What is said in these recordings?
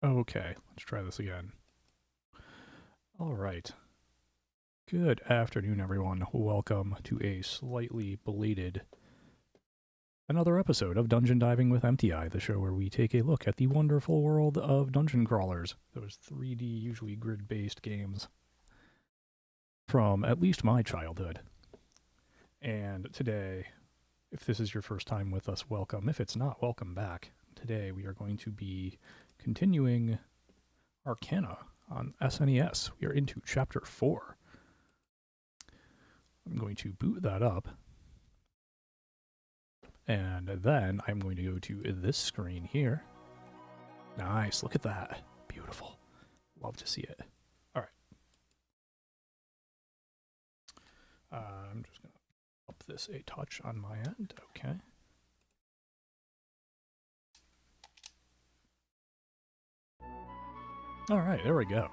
Okay, let's try this again. All right. Good afternoon, everyone. Welcome to a slightly belated another episode of Dungeon Diving with Emptyeye, the show where we take a look at the wonderful world of dungeon crawlers, those 3D, usually grid-based games from at least my childhood. And today, if this is your first time with us, welcome. If it's not, welcome back. Today we are going to be continuing Arcana on SNES. We are into Chapter 4. I'm going to boot that up. And then I'm going to go to this screen here. Nice, look at that. Beautiful. Love to see it. All right. I'm just going to up this a touch on my end. Okay. All right, there we go.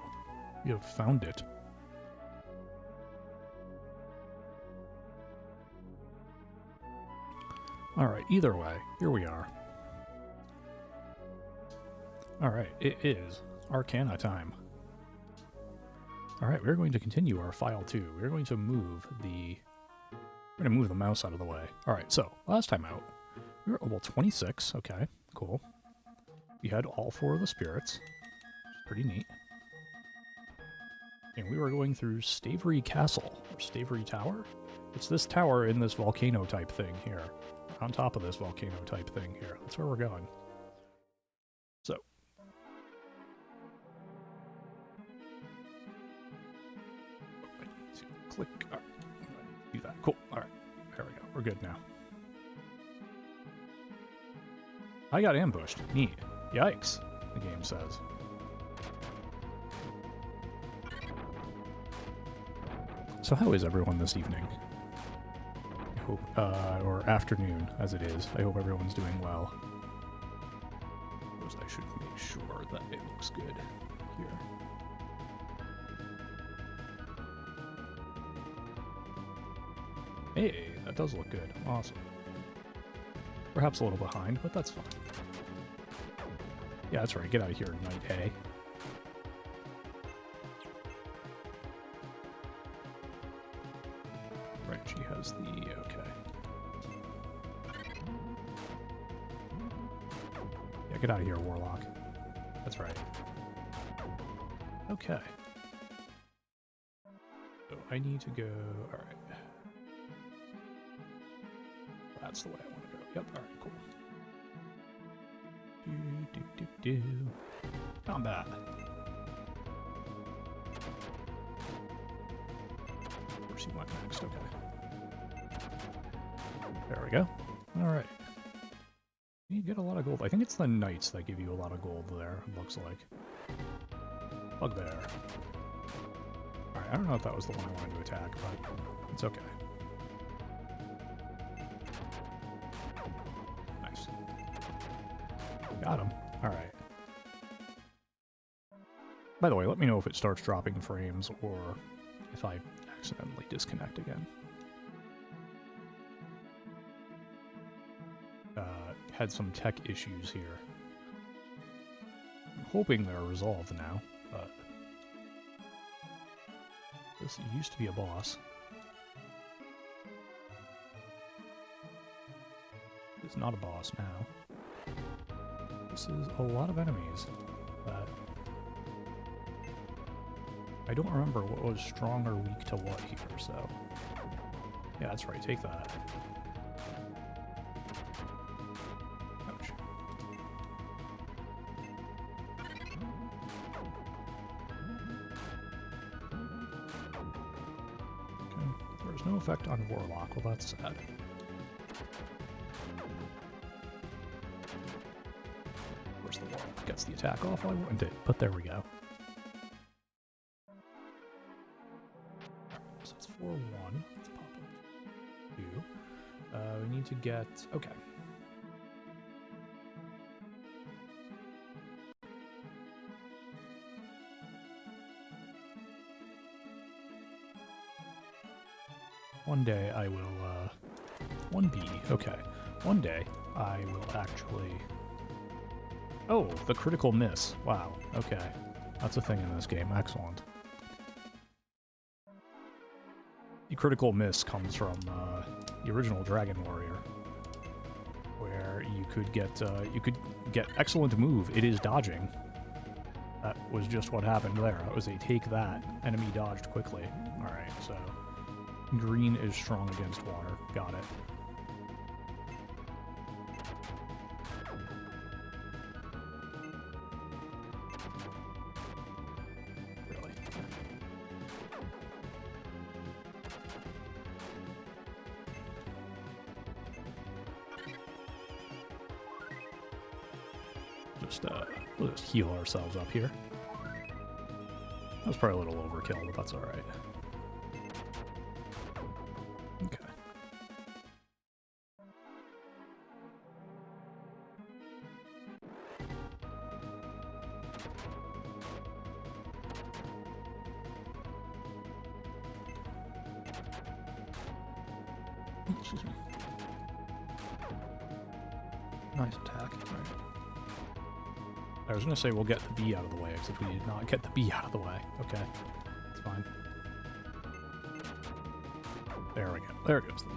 We have found it. All right, either way, here we are. All right, it is Arcana time. All right, we're going to continue our file 2. We're going to move the mouse out of the way. All right, so last time out, we were at level 26. Okay, cool. We had all 4 of the spirits. Pretty neat. And we were going through Stavery Castle, or Stavery Tower. It's this tower in this volcano type thing here. On top of this volcano type thing here. That's where we're going. So. I need to click. All right. Do that. Cool. All right. There we go. We're good now. I got ambushed. Neat. Yikes, the game says. So how is everyone this evening? I hope, or afternoon, as it is. I hope everyone's doing well. I should make sure that it looks good here. Hey, that does look good. Awesome. Perhaps a little behind, but that's fine. Yeah, that's right. Get out of here, Knight A. Right, she has the... okay. Yeah, get out of here, Warlock. That's right. Okay. So I need to go... alright. That's the way I want to go. Yep, alright, cool. Combat. Of course, you went next, okay. There we go. Alright. You get a lot of gold. I think it's the knights that give you a lot of gold there, it looks like. Bugbear. Alright, I don't know if that was the one I wanted to attack, but it's okay. Nice. Got him. Alright. By the way, let me know if it starts dropping frames or if I accidentally disconnect again. Had some tech issues here. I'm hoping they're resolved now, but this used to be a boss. It's not a boss now. This is a lot of enemies that I don't remember what was strong or weak to what here, so yeah, that's right, take that. Ouch. Okay, there's no effect on Warlock, well that's sad. Of course the Warlock gets the attack off I wanted, but there we go. So it's 4-1. Let's pop up 2. We need to get... okay. One day I will, 1B, okay. One day I will actually Oh, the critical miss. Wow, okay. That's a thing in this game. Excellent. The critical miss comes from the original Dragon Warrior, where you could get excellent move. It is dodging. That was just what happened there. That was a take that. Enemy dodged quickly. Alright, so green is strong against water. Got it. Really? We'll just heal ourselves up here. That was probably a little overkill, but that's alright. Okay. Excuse me. Nice attack. Alright. I was going to say we'll get the B out of the way, except we did not get the B out of the way. Okay, it's fine. There we go. There goes the B.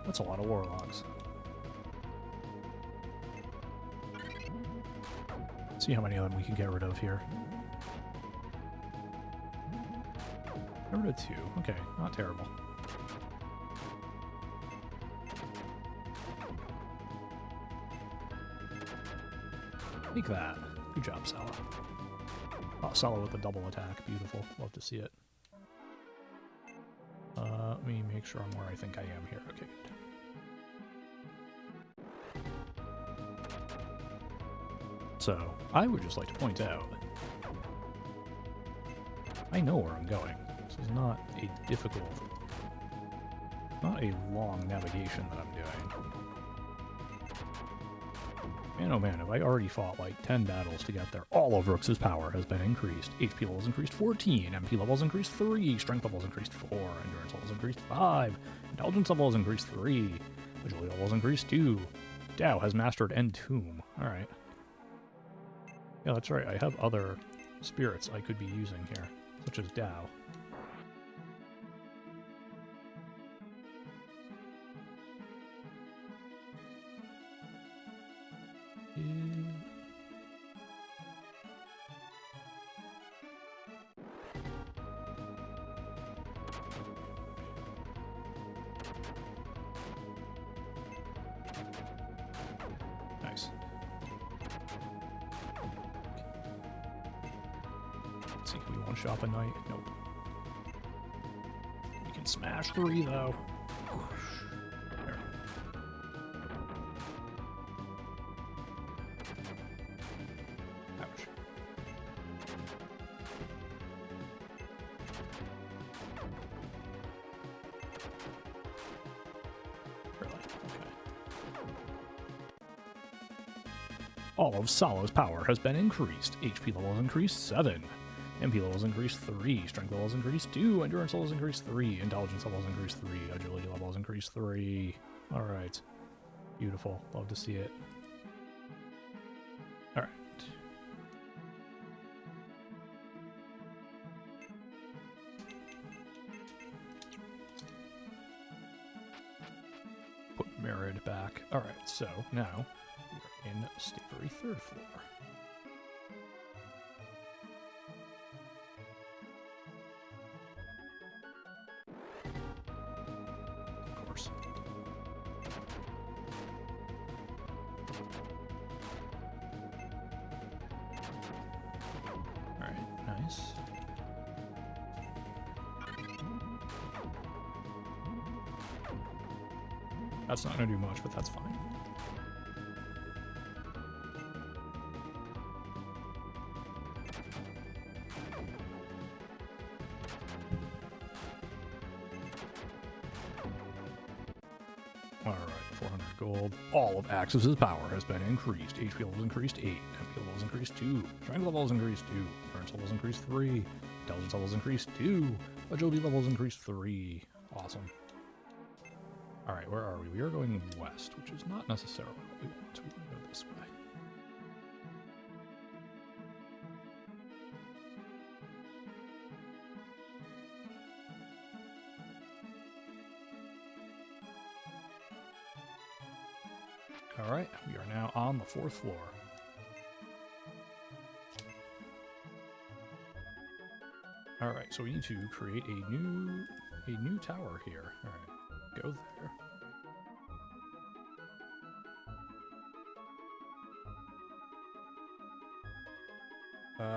That's a lot of warlocks. See how many of them we can get rid of here. Get rid of 2. Okay, not terrible. Take that. Good job, Sala. Oh, Sala with a double attack. Beautiful. Love to see it. Let me make sure I'm where I think I am here. Okay, good. So, I would just like to point out, I know where I'm going. This is not a difficult, not a long navigation that I'm doing. Man, oh man, have I already fought like 10 battles to get there. All of Rooks' power has been increased. HP levels increased 14, MP levels increased 3, Strength levels increased 4, Endurance levels increased 5, Intelligence levels increased 3, Agility levels increased 2. Dao has mastered Entomb. Alright. Yeah, that's right, I have other spirits I could be using here, such as Dao. Nice. Let's see, can we one-shot the knight? Nope. We can smash 3, though. There. Ouch. Really? Okay. All of Sala's power has been increased. HP levels increased 7. MP levels increased 3, Strength levels increased 2, Endurance levels increased 3, Intelligence levels increased 3, Agility levels increased 3. Alright. Beautiful. Love to see it. Alright. Put Merid back. Alright, so now we are in Stavery 3rd floor. That's not going to do much, but that's fine. Alright. gold. All of Axis' power has been increased. HP level is increased 8. MP level is increased 2. Strength level is increased 2. Endurance level is increased 3. Intelligence level is increased 2. Agility level is increased 3. Awesome. Alright, where are we? We are going west, which is not necessarily what we want. We want to go this way. Alright, we are now on the 4th floor. Alright, so we need to create a new tower here. Alright, go there.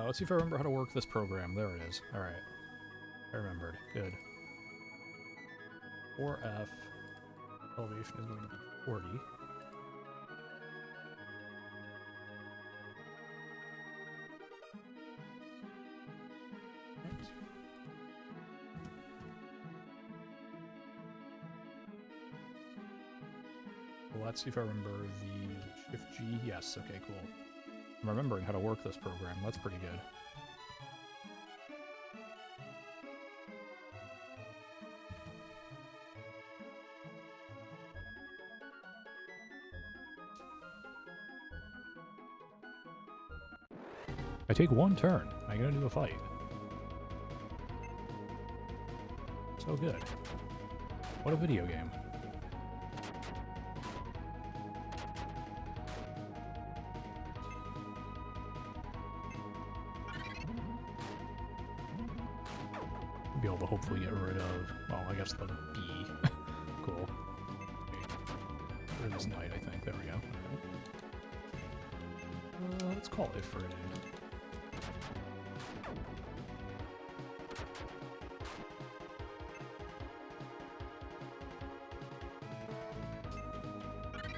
Let's see if I remember how to work this program. There it is. Alright. I remembered. Good. 4F. Elevation is going to be 40. Let's see if I remember the Shift G. Yes, okay, cool. I'm remembering how to work this program. That's pretty good. I take one turn. I gotta do a fight. So good. What a video game. Be able to hopefully get rid of, well, I guess the B. Cool. Get rid of this knight, I think. There we go. Right. Let's call it for it in.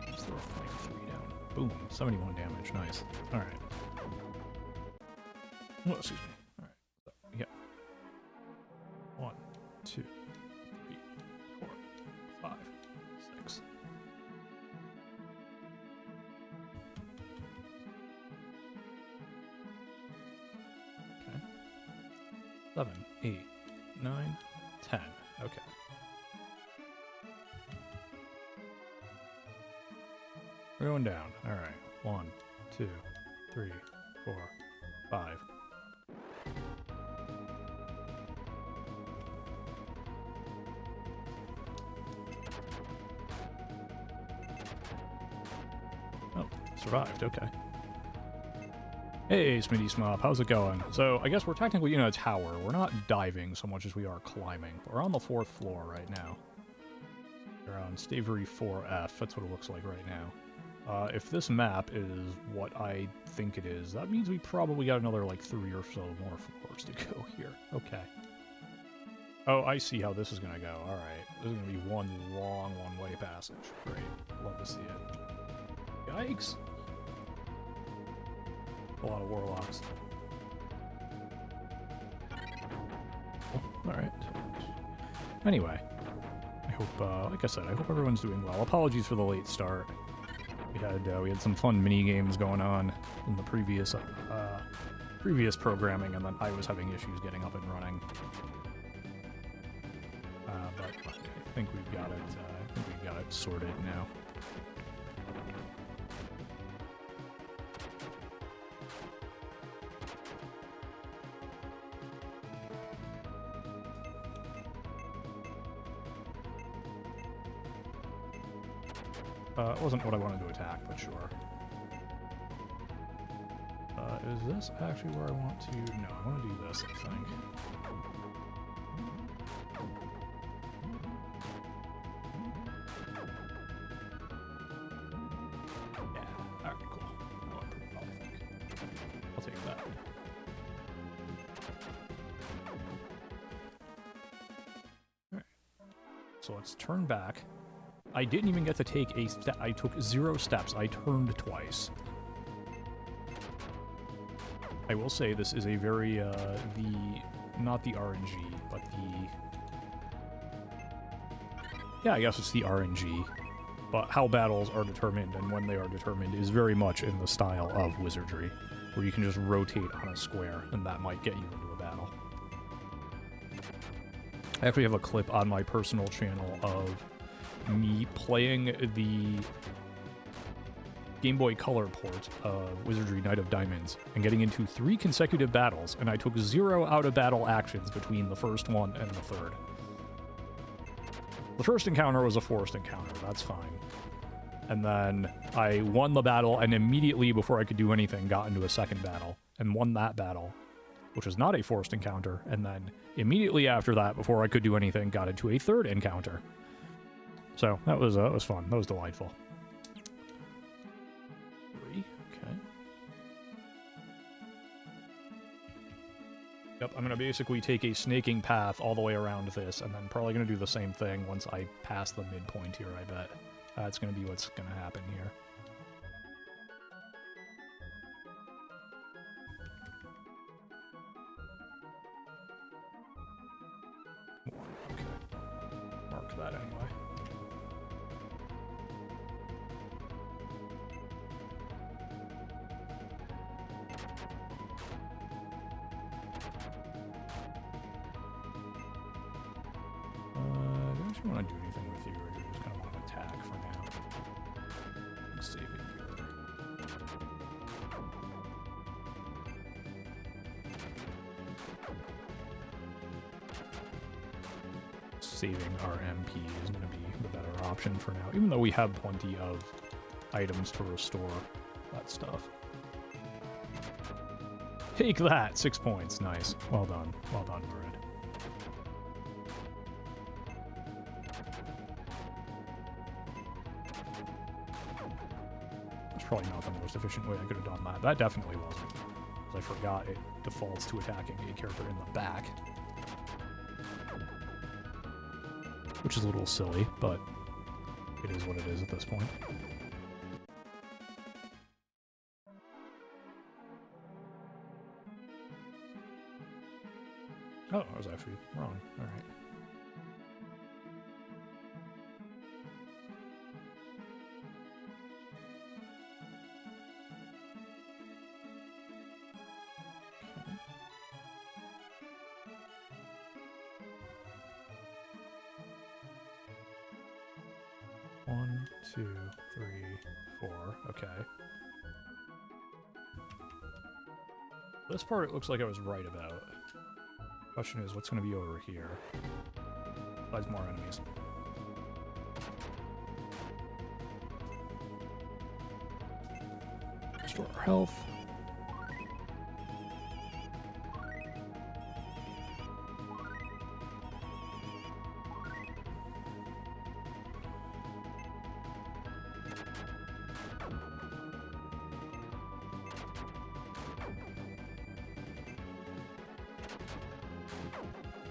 Let's throw a flame 3 down. Boom. 71 damage. Nice. Alright. Oh, excuse me. 2, 3, 4, 5, 6. Okay. 7, 8, 9, 10. Okay. We're going down. All right. 1, 2, 3, 4, 5. Survived, okay. Hey, Smitty Smop, how's it going? So, I guess we're technically in a tower. We're not diving so much as we are climbing. But we're on the 4th floor right now. We're on Stavery 4F, that's what it looks like right now. If this map is what I think it is, that means we probably got another, like, 3 or so more floors to go here. Okay. Oh, I see how this is gonna go. Alright. This is gonna be one long one-way passage. Great. Love to see it. Yikes. A lot of warlocks. Oh, alright. Anyway. I hope, like I said, I hope everyone's doing well. Apologies for the late start. We had some fun mini games going on in the previous programming, and then I was having issues getting up and running. But I think we've got it. I think we've got it sorted now. It wasn't what I wanted to attack, but sure. Is this actually where I want to? No, I want to do this, I think. Yeah, alright, cool. That went pretty well, I think. I'll take that. Alright. So let's turn back. I didn't even get to take a step. I took 0 steps. I turned twice. I will say this is a very, not the RNG, but the... Yeah, I guess it's the RNG But how battles are determined and when they are determined is very much in the style of wizardry, where you can just rotate on a square, and that might get you into a battle. I actually have a clip on my personal channel of me playing the Game Boy Color port of Wizardry Knight of Diamonds and getting into 3 consecutive battles, and I took 0 out-of-battle actions between the first one and the third. The first encounter was a forced encounter, that's fine. And then I won the battle, and immediately before I could do anything, got into a second battle, and won that battle, which was not a forced encounter, and then immediately after that, before I could do anything, got into a third encounter. So, that was fun. That was delightful. 3, okay. Yep, I'm going to basically take a snaking path all the way around this, and then probably going to do the same thing once I pass the midpoint here, I bet. That's going to be what's going to happen here. Okay. Mark that anyway. Don't you want to do anything with you, or do you just kind of want to attack for now? Save it here. Saving our MP is going to be the better option for now, even though we have plenty of items to restore that stuff. Take that! 6 points. Nice. Well done. Well done, Marid. Probably not the most efficient way I could have done that. That definitely wasn't. Because I forgot it defaults to attacking a character in the back. Which is a little silly, but it is what it is at this point. Oh, I was actually wrong. Alright. One, 2, 3, 4. Okay. This part it looks like I was right about. Question is, what's going to be over here? Besides more enemies. Restore our health.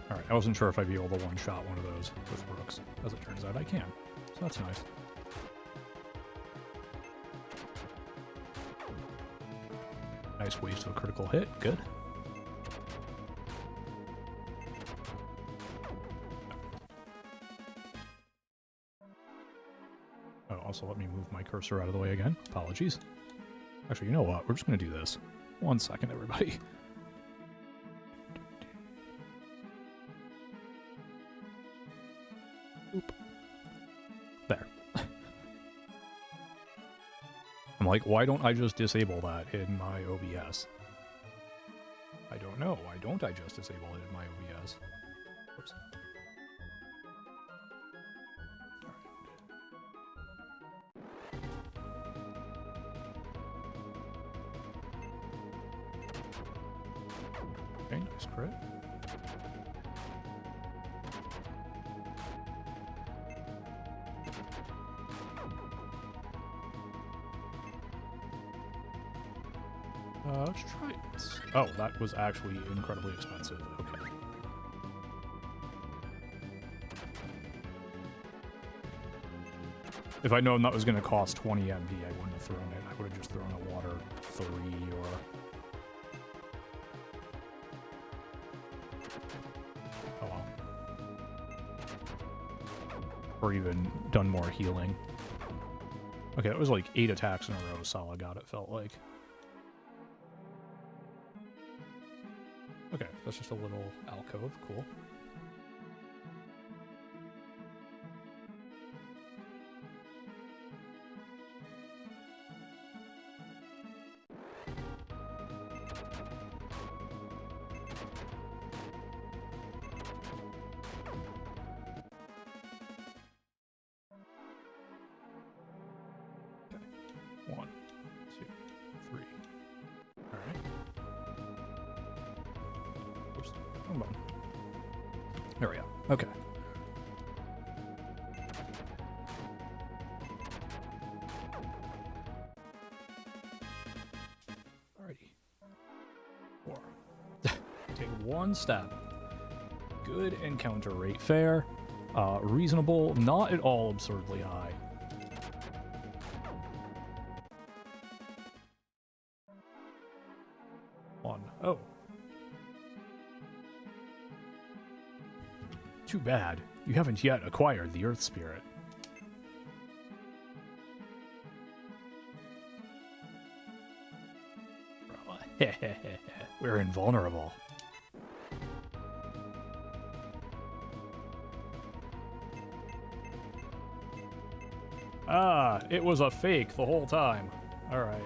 Alright, I wasn't sure if I'd be able to one-shot one of those with Brooks. As it turns out, I can. So that's nice. Nice waste of a critical hit. Good. Oh, also let me move my cursor out of the way again. Apologies. Actually, you know what? We're just going to do this. 1 second, everybody. Oop. There. I'm like, why don't I just disable that in my OBS? I don't know. Why don't I just disable it in my OBS? Oops. Okay, nice crit. Let's try it. Oh, that was actually incredibly expensive. Okay. If I'd known that was going to cost 20 MD, I wouldn't have thrown it. I would have just thrown a water 3 or... Oh well. Or even done more healing. Okay, it was like 8 attacks in a row Sala got, it felt like. Okay, that's just a little alcove, cool. Okay, 1, 2, 3. Alright. Oops, wrong button. There we go. Okay. Alrighty. 4. Take 1 step. Good encounter rate. Fair. Reasonable. Not at all absurdly high. Oh. Too bad. You haven't yet acquired the Earth Spirit. We're invulnerable. Ah, it was a fake the whole time. Alright.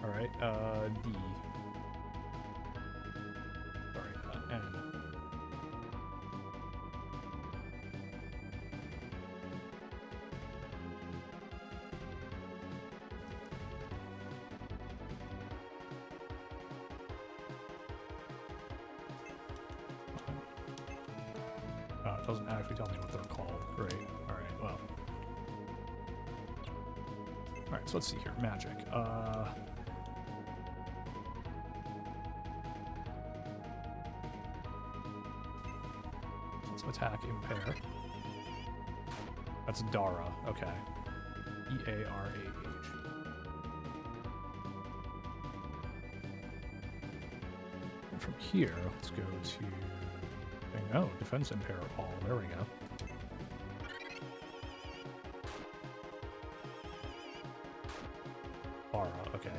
Alright, D. Sorry, N. It doesn't actually tell me what they're called. Great. Alright, well. Alright, so let's see here. Magic. Let's attack impair. That's Dara. Okay. E-A-R-A-H. And from here, let's go to... Oh, defense impair all. There we go. Aura, okay.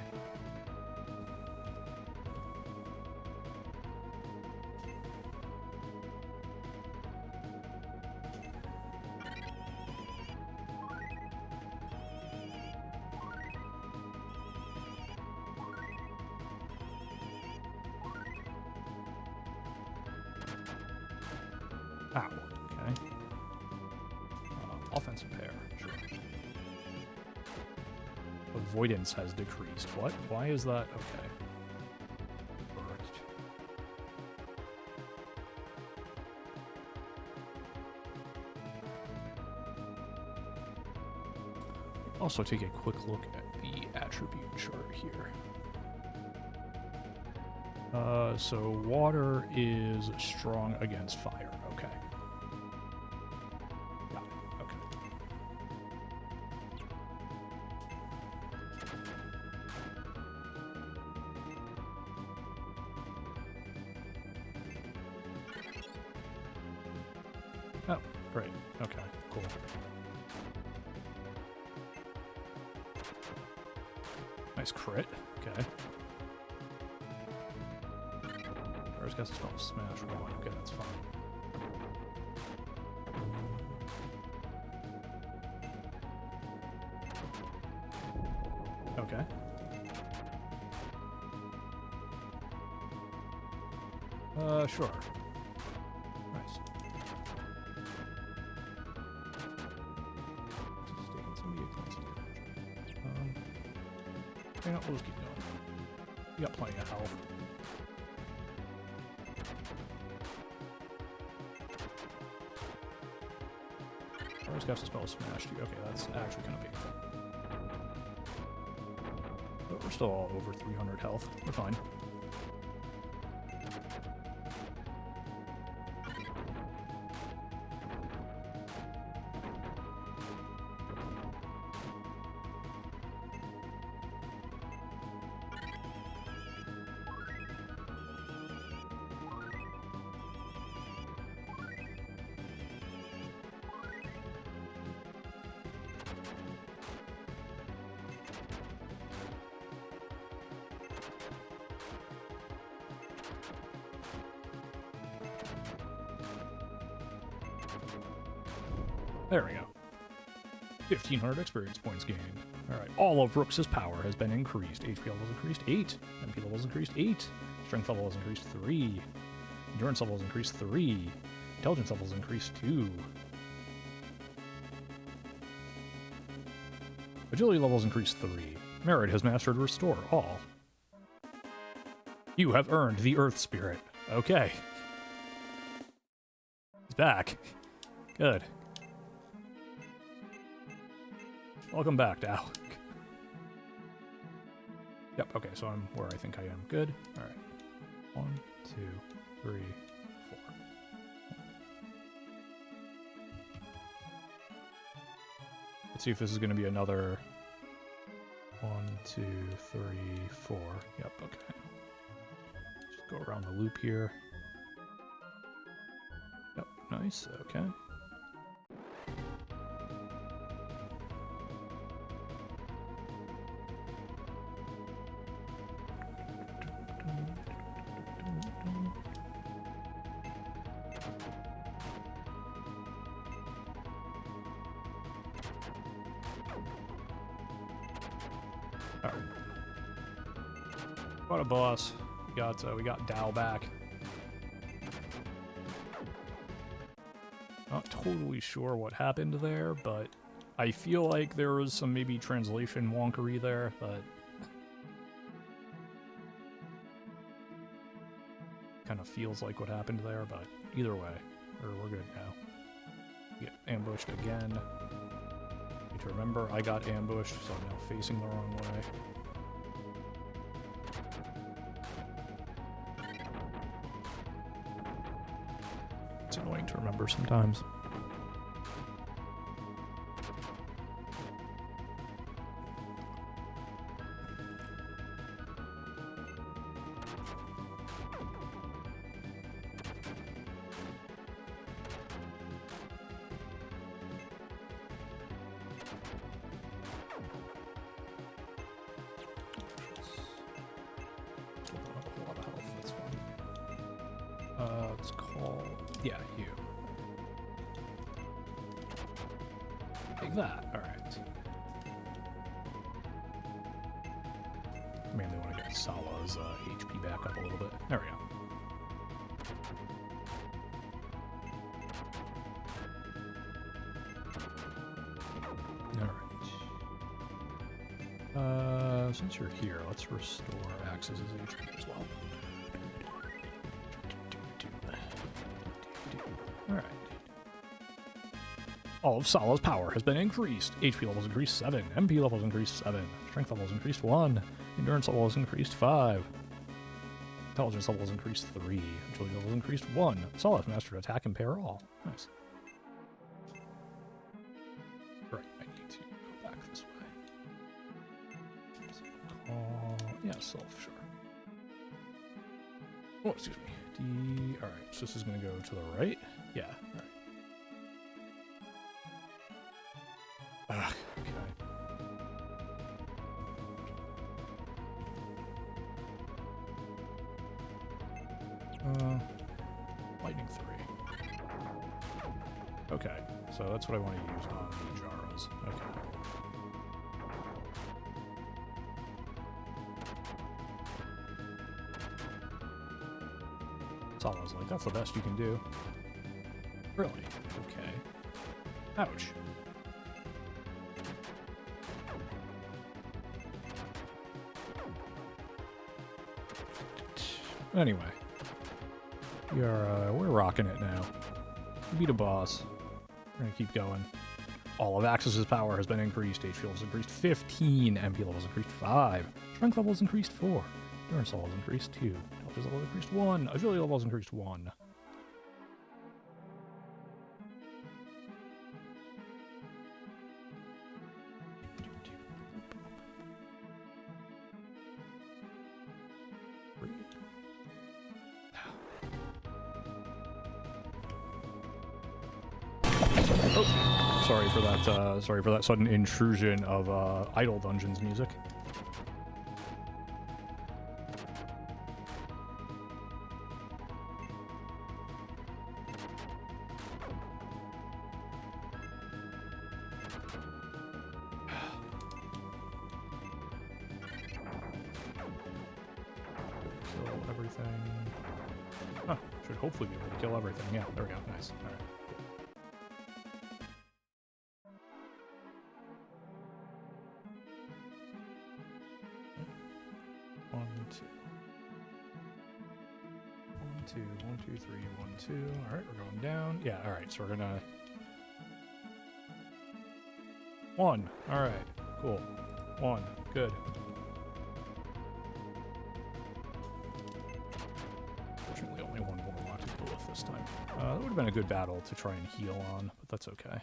Ow, okay. Offensive pair, sure. Avoidance has decreased. What? Why is that? Okay. Correct. Also take a quick look at the attribute chart here. So water is strong against fire. Okay. Got it. Okay. Oh, great. Okay, cool. Nice crit. Okay. First guess it's called Smash 1. Okay, that's fine. Okay. Sure. Nice. Taking some vehicles damage. Okay, no, we'll just keep going. You got plenty of health. First guess the spell smashed you. Okay, that's actually kind of painful. But we're still all over 300 health. We're fine. There we go. 1,500 experience points gained. Alright, all of Brooks's power has been increased. HP levels increased 8. MP levels increased 8. Strength level has increased 3. Endurance level has increased 3. Intelligence levels increased 2. Agility levels increased 3. Merit has mastered Restore All. You have earned the Earth Spirit. Okay. He's back. Good. Welcome back, Dow. Yep, okay, so I'm where I think I am. Good. Alright. 1, 2, 3, 4. Let's see if this is going to be another 1, 2, 3, 4. Yep, okay. Just go around the loop here. Yep, nice, okay. Alright. What a boss. We got Dow back. Not totally sure what happened there, but I feel like there was some maybe translation wonkery there, but kind of feels like what happened there, but either way, we're good now. Get ambushed again. Need to remember I got ambushed, so I'm now facing the wrong way. It's annoying to remember sometimes. Let's call, yeah, you. Take that, alright. Mainly want to get Sala's HP back up a little bit. There we go. Alright. Since you're here, let's restore Axe's HP as well. Alright. All of Sala's power has been increased. HP levels increased 7. MP levels increased 7. Strength levels increased 1. Endurance levels increased 5. Intelligence levels increased 3. Agility levels increased 1. Sala has mastered attack and pair all. Nice. Right, I need to go back this way. Yeah, self, sure. Oh, excuse me. Alright, so this is going to go to the right? Yeah, alright. Okay. Lightning 3. Okay, so that's what I want to use on the Jaras. Okay. Sala's like, that's the best you can do. Really? Okay. Ouch. Anyway. We're rocking it now. We beat a boss. We're gonna keep going. All of Axis's power has been increased. HP levels increased 15. MP levels increased 5. Strength levels increased 4. Endurance levels increased 2. Intelligence levels increased 1. Agility levels increased 1. Oh, sorry for that sudden intrusion of Idle Dungeons music. everything. Huh, should hopefully be able to kill everything. Yeah, there we go. Nice. All right. 1, 2. 1, 2, 1, 2, 3, 1, 2. All right, we're going down. Yeah, all right, so we're gonna... 1. All right, cool. 1, good. Fortunately, only one warlock to deal with this time. That would have been a good battle to try and heal on, but that's okay. All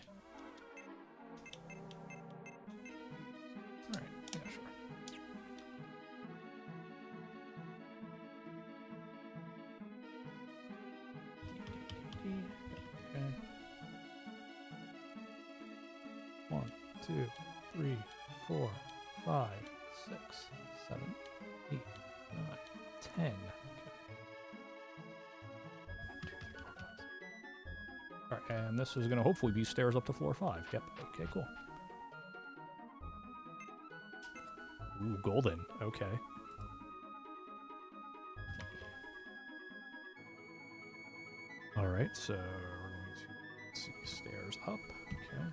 right, yeah, sure. Okay. 1, 2, 3, 4, 5, 6, 7, 8, 9, 10. Okay. 1, 2, 3, 4, 5. All right, and this is going to hopefully be stairs up to floor 5. Yep. Okay, cool. Ooh, golden. Okay. All right, so we're going to see stairs up. Okay.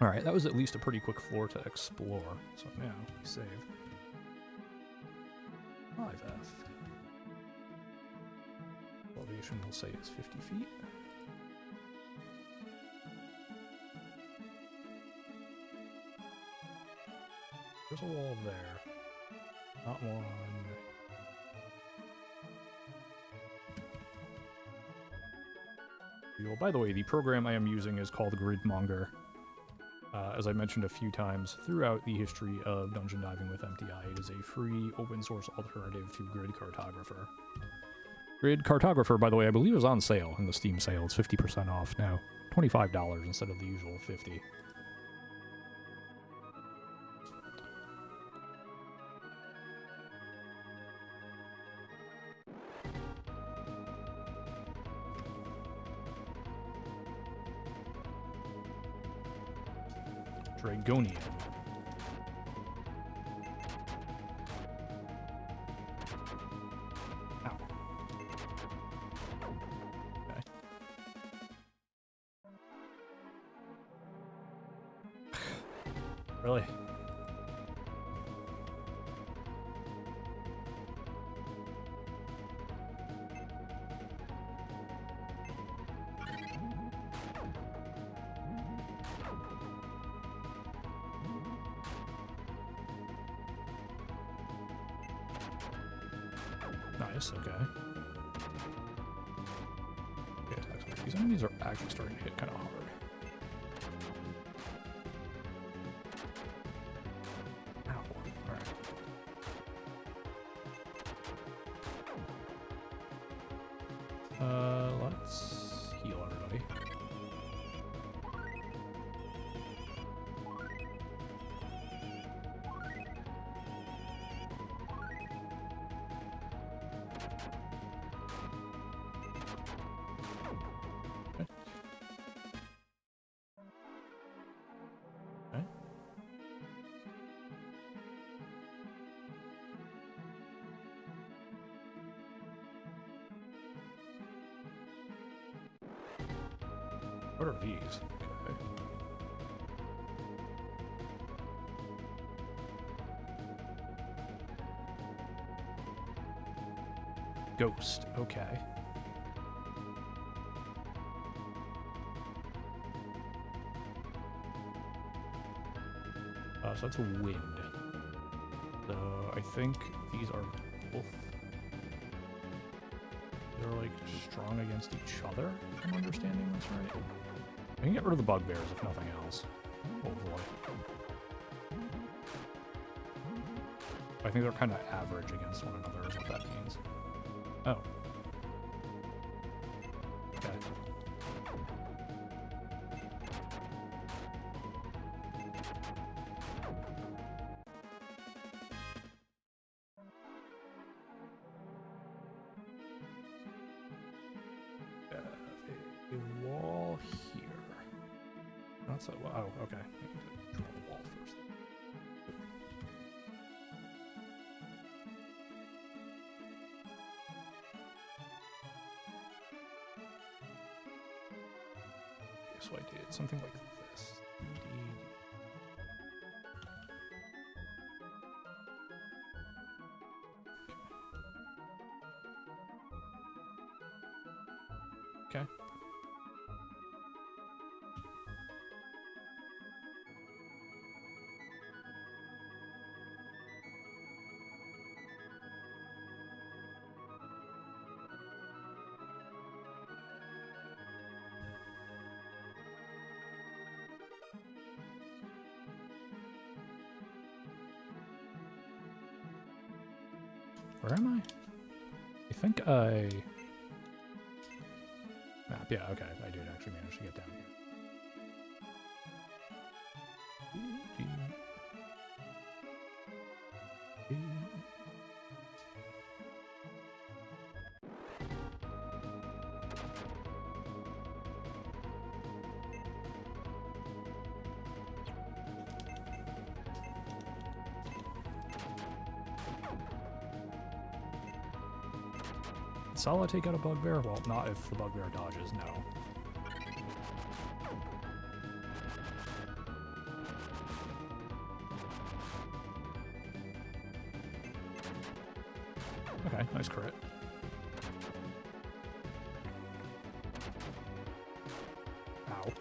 All right, that was at least a pretty quick floor to explore. So now we save. 5F. Elevation we'll say is 50 feet. There's a wall there. Not one. Well, by the way, the program I am using is called Gridmonger. As I mentioned a few times throughout the history of dungeon diving with Emptyeye, it is a free open source alternative to Grid Cartographer. Grid Cartographer, by the way, I believe is on sale in the Steam sale. It's 50% off now. $25 instead of the usual $50. Dragonian. Ow. Okay. Really? Nice, okay. These enemies are actually starting to hit kind of hard. Ow. Alright. Let's heal everybody. What are these? Okay. Ghost, okay. So that's a wind. So I think these are both... They're like strong against each other, if I'm understanding this right. I can get rid of the bugbears if nothing else. Hopefully. I think they're kind of average against one another is what that means. Oh. Okay. A wall here. Not so well. Oh, okay. I can draw a wall so I did something like this. Okay. Where am I? I think I... Map, yeah, okay, I did actually manage to get down here. Solid take out a bugbear? Well, not if the bugbear dodges, no. Okay, nice crit. Ow.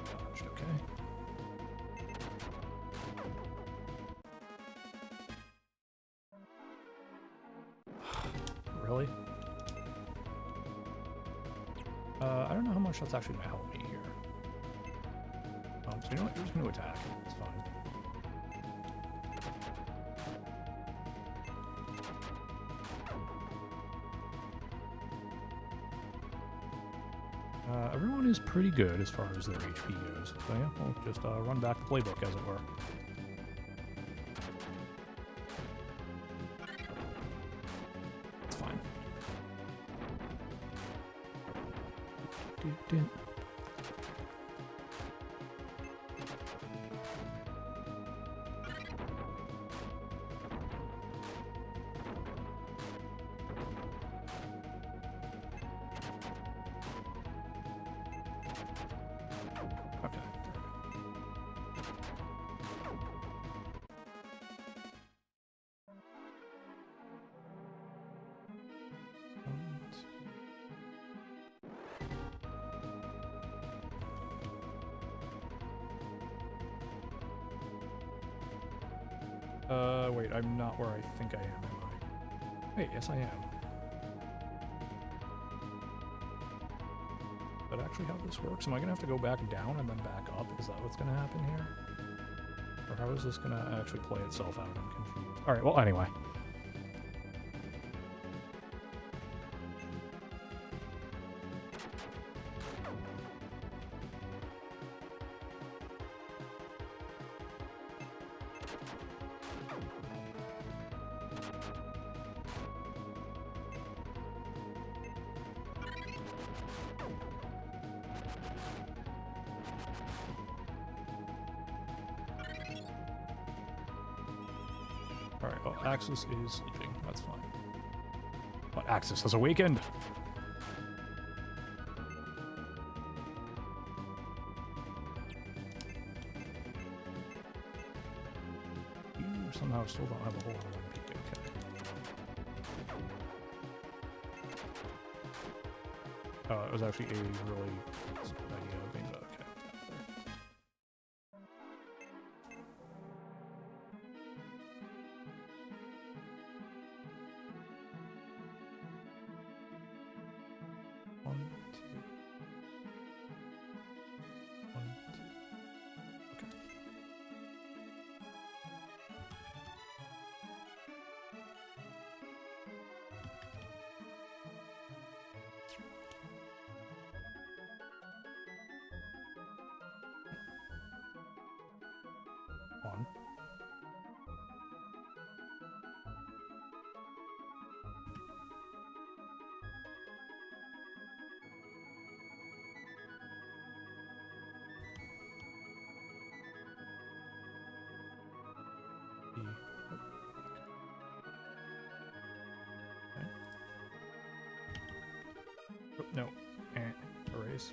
Dodged, okay. Really? I don't know how much that's actually going to help me here. So you know what? We're just going to attack. It's fine. Everyone is pretty good as far as their HP goes. So yeah, we'll just run back the playbook, as it were. It's fine. Okay. Wait, I'm not where I think I am I? Wait, yes I am. Is that actually how this works? Am I gonna have to go back down and then back up? Is that what's gonna happen here? Or how is this gonna actually play itself out? I'm confused. Alright, well, anyway. Alright, well, Axis is sleeping. That's fine. But Axis has awakened! You somehow still don't have a whole lot of MP. Okay. It was actually a really stupid idea of being, but okay. One, two. Okay. One. Oh, no. Erase.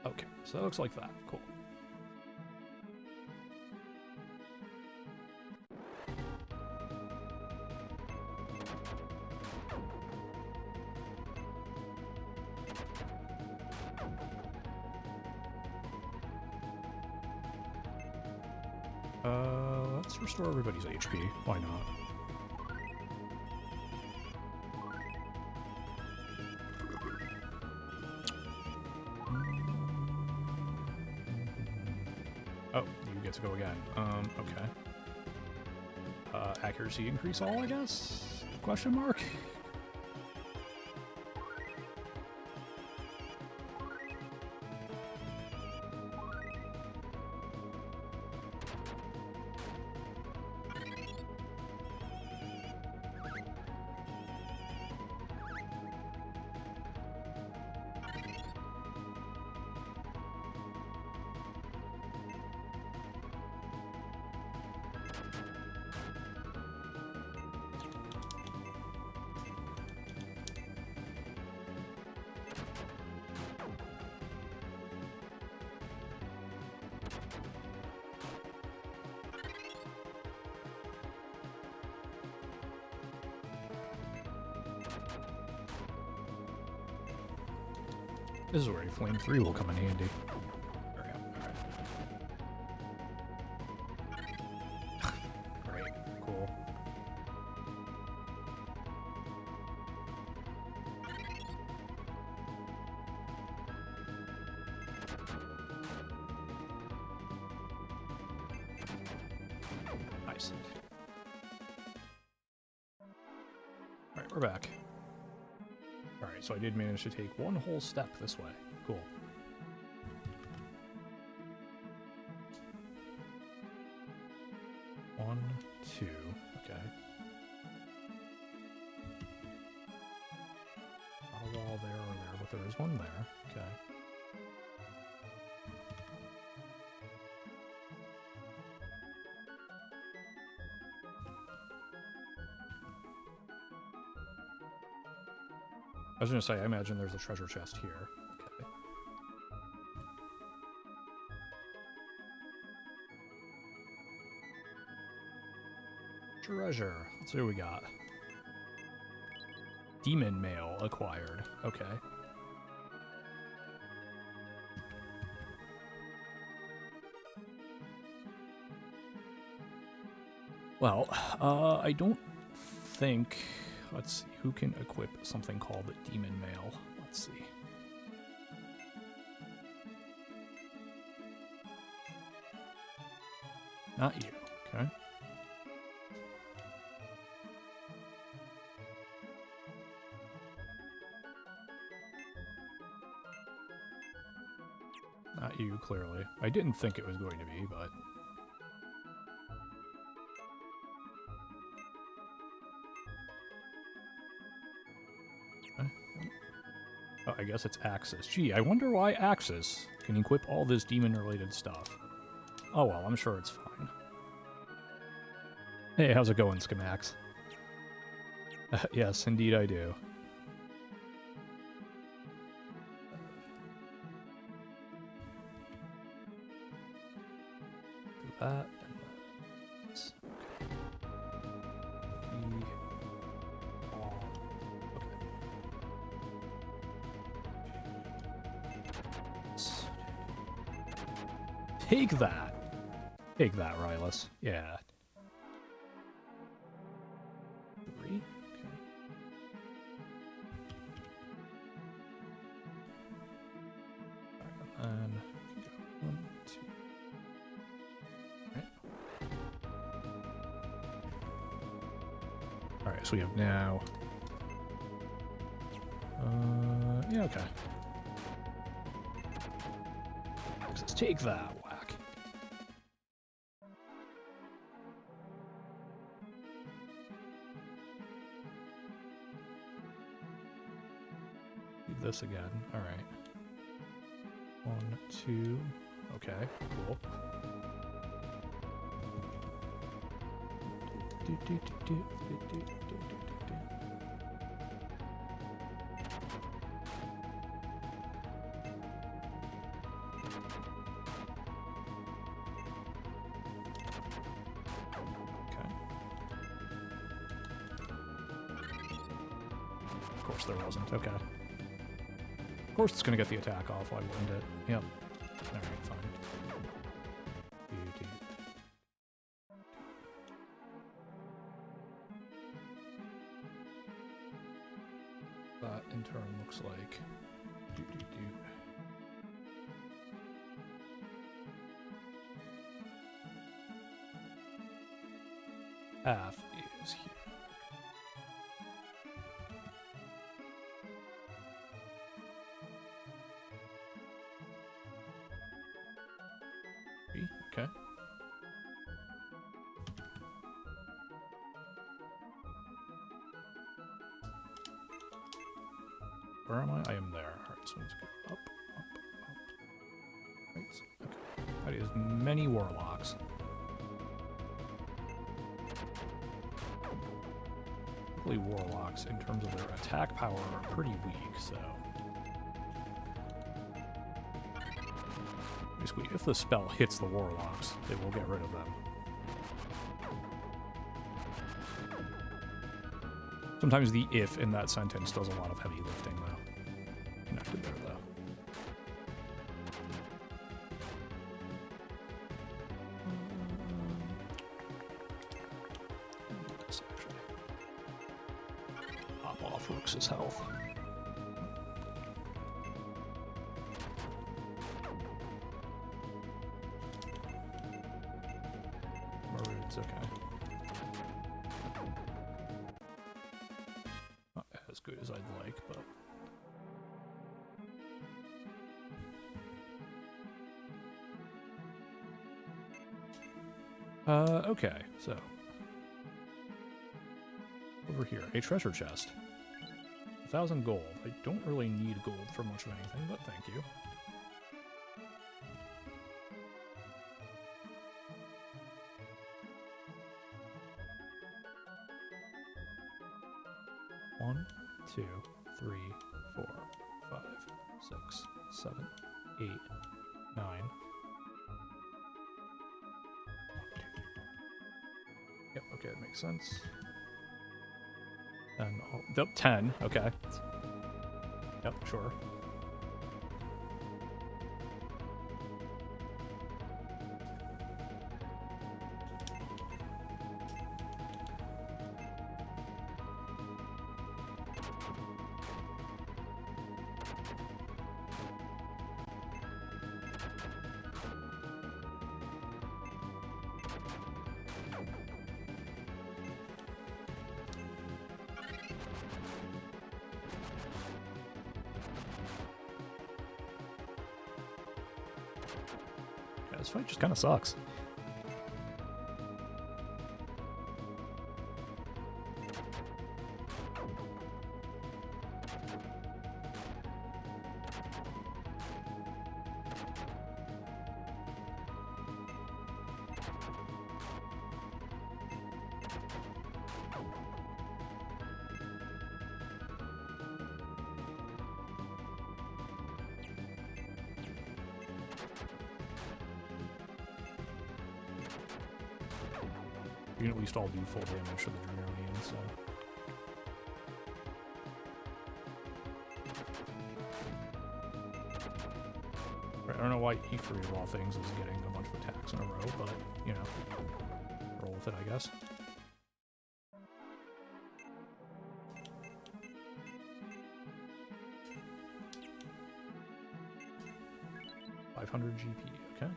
Okay, so that looks like that. Cool. Let's restore everybody's HP. Why not? Oh, you get to go again. Okay. Accuracy increase all, I guess? Question mark? This is where a Flame 3 will come in handy. There we go. Alright. Great. Cool. Nice. Alright, we're back. Alright, so I did manage to take one whole step this way. Cool. One, two, okay. Not a wall there or there, but there is one there. Okay. I was gonna say, I imagine there's a treasure chest here. Okay. Treasure. Let's see what we got. Demon mail acquired. Okay. Well, I don't think... Let's see, who can equip something called Demon Mail? Let's see. Not you, okay. Not you, clearly. I didn't think it was going to be, but... Oh, I guess it's Axis. Gee, I wonder why Axis can equip all this demon-related stuff. Oh well, I'm sure it's fine. Hey, how's it going, Schemax? Yes, indeed I do. Do that, and this. Take that! Take that, Rylus. Yeah. 3? Okay. Alright, and then... 1, 2... Alright. Alright, so we have now... yeah, okay. Let's take that. This again. All right. 1, 2. Okay. Cool. course there wasn't. Okay. Of course it's going to get the attack off. Why wouldn't it? Yep. Alright, fine. That in turn looks like... Path is here. Okay. Where am I? I am there. Alright, so let's go up, up, up. Right. Okay. That is many warlocks. Hopefully warlocks, in terms of their attack power, are pretty weak, so... Basically, if the spell hits the warlocks, it will get rid of them. Sometimes the if in that sentence does a lot of heavy lifting, though. Connected there, though. Let's actually pop off Rooks' health. It's okay. Not as good as I'd like, but... okay, so... Over here, a treasure chest. 1,000 gold. I don't really need gold for much of anything, but thank you. One, 2, 3, 4, 5, 6, 7, 8, 9. Yep, okay, that makes sense. And, oh, 10, okay. Yep, sure. This fight just kind of sucks. You can at least all do full damage to the Draconian, so... Right, I don't know why E3 of all things is getting a bunch of attacks in a row, but, you know, roll with it, I guess. $500 GP, okay.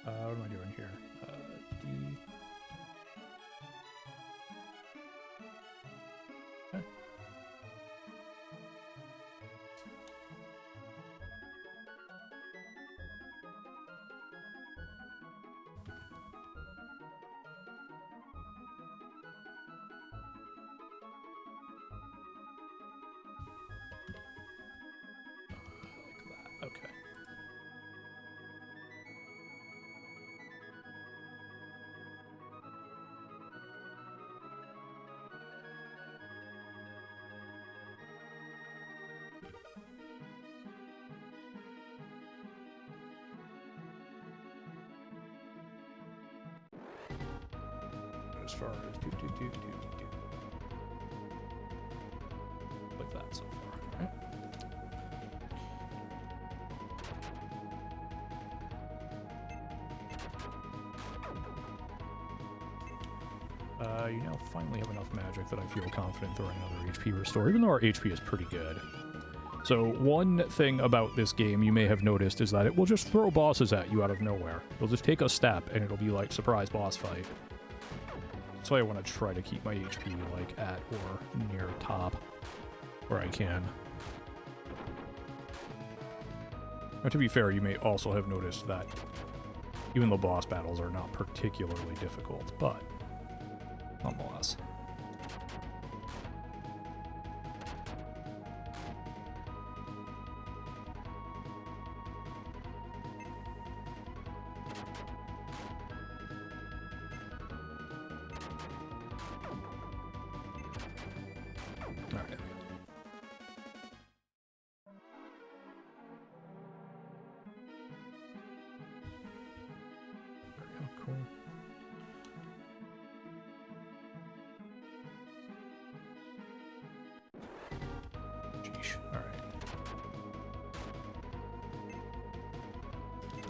What am I doing here? D. Okay. Like that. Okay. far as like that so far. All right. You now finally have enough magic that I feel confident throwing another HP restore, even though our HP is pretty good. So one thing about this game you may have noticed is that it will just throw bosses at you out of nowhere. It'll just take a step and it'll be like, surprise boss fight. That's why I want to try to keep my HP like at or near top where I can. Now, to be fair, you may also have noticed that even the boss battles are not particularly difficult, but nonetheless.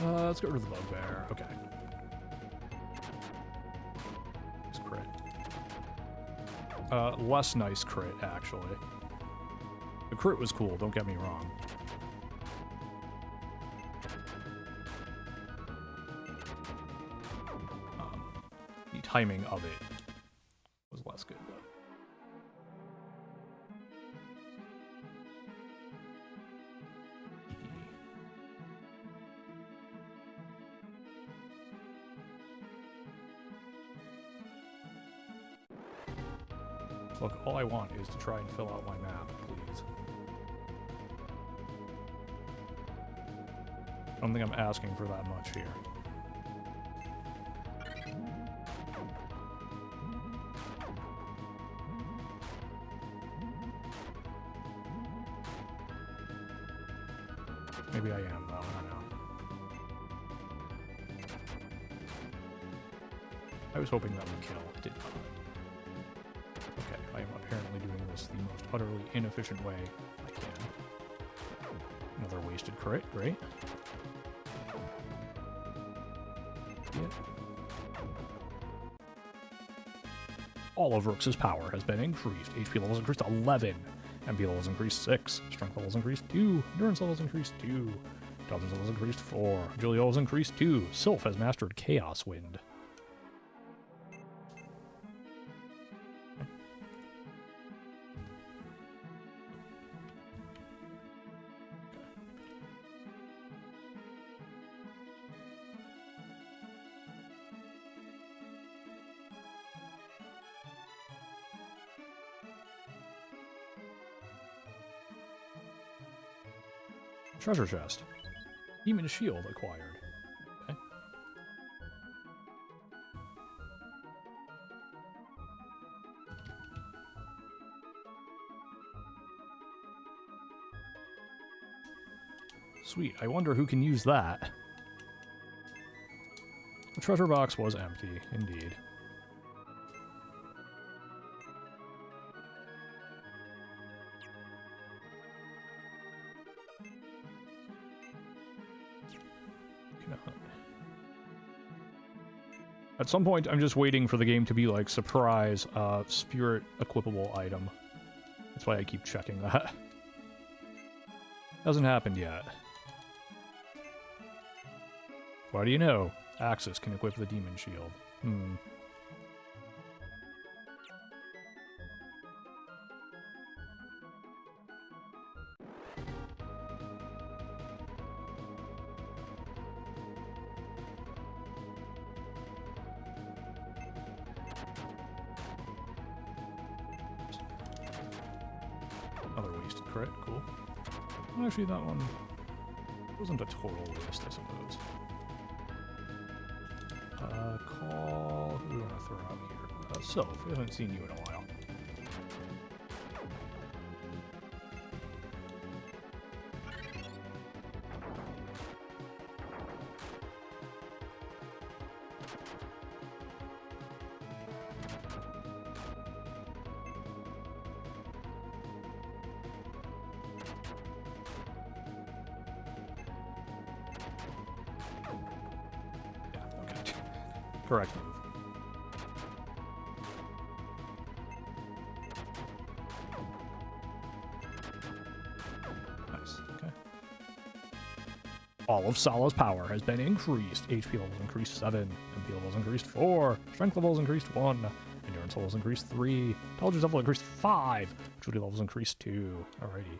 Let's get rid of the bugbear. Okay. Nice crit. Less nice crit, actually. The crit was cool, don't get me wrong. The timing of it was less good, though. Look, all I want is to try and fill out my map, please. I don't think I'm asking for that much here. Maybe I am, though. I don't know. I was hoping that would kill. It did not. Okay, I am apparently doing this the most utterly inefficient way I can. Another wasted crit, great. Yeah. All of Rooks' power has been increased. HP levels increased 11. MP levels increased 6. Strength levels increased 2. Endurance levels increased 2. Intelligence levels increased 4. Agility levels increased 2. Sylph has mastered Chaos Wind. Treasure chest. Demon shield acquired. Okay. Sweet. I wonder who can use that. The treasure box was empty, indeed. At some point, I'm just waiting for the game to be like, surprise, spirit equipable item. That's why I keep checking that. Hasn't happened yet. What do you know? Axis can equip the demon shield. Another wasted crit, cool. Well, actually, that one wasn't a total waste, I suppose. Call... Who do we want to throw out here? Sylph, we haven't seen you in a while. Correct move. Nice. Okay. All of Sala's power has been increased. HP levels increased 7. MP levels increased 4. Strength levels increased 1. Endurance levels increased 3. Intelligence level increased 5. Agility levels increased 2. Alrighty.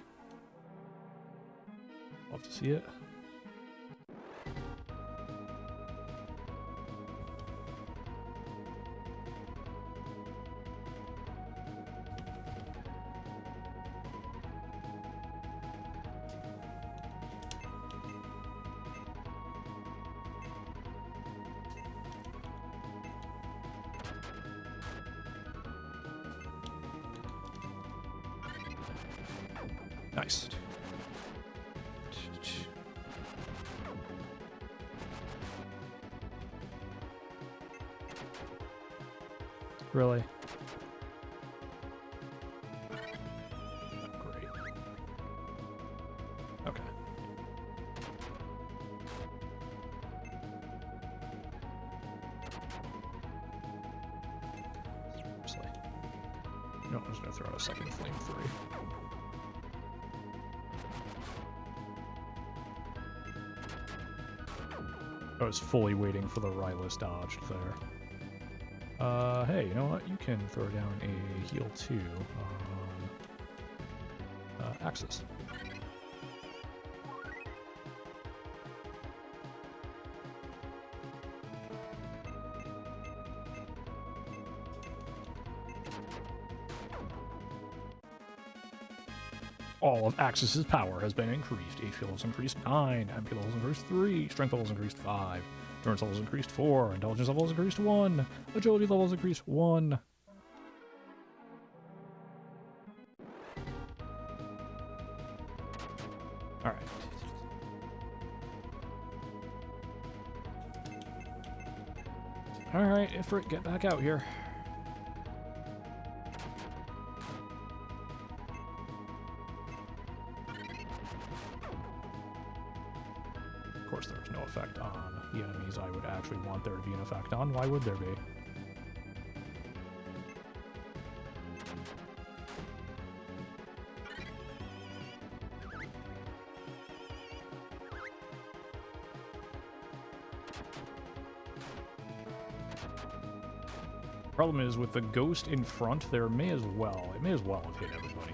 Love to see it. Nice. Really? Great. Okay. Seriously. No, I'm just gonna throw out a second flame 3. I was fully waiting for the Rylus dodge there. Hey, you know what? You can throw down a heal 2 on Axis. All of Axis's power has been increased. HP levels increased 9, MP levels increased 3, Strength levels increased 5, Endurance levels increased 4, Intelligence levels increased 1, Agility levels increased 1. Alright. Alright, Ifrit, get back out here. Of course, there is no effect on the enemies I would actually want there to be an effect on. Why would there be? Problem is, with the ghost in front, it may as well have hit everybody.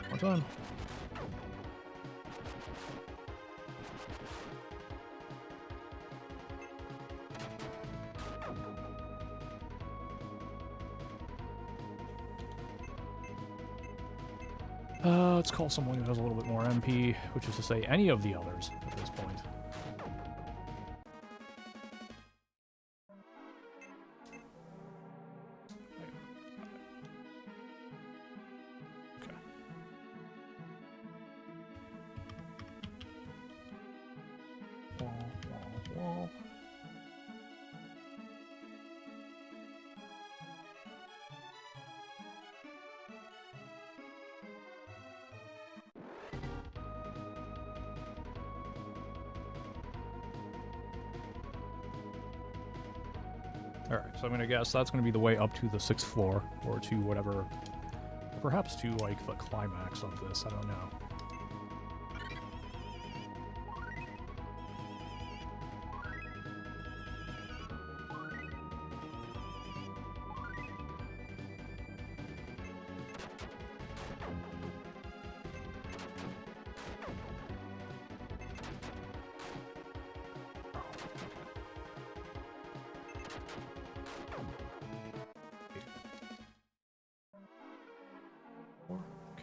More time. Let's call someone who has a little bit more MP, which is to say any of the others at this point. Okay. Wall. Alright, so I'm gonna guess that's gonna be the way up to the 6th floor, or to whatever, perhaps to, like, the climax of this, I don't know.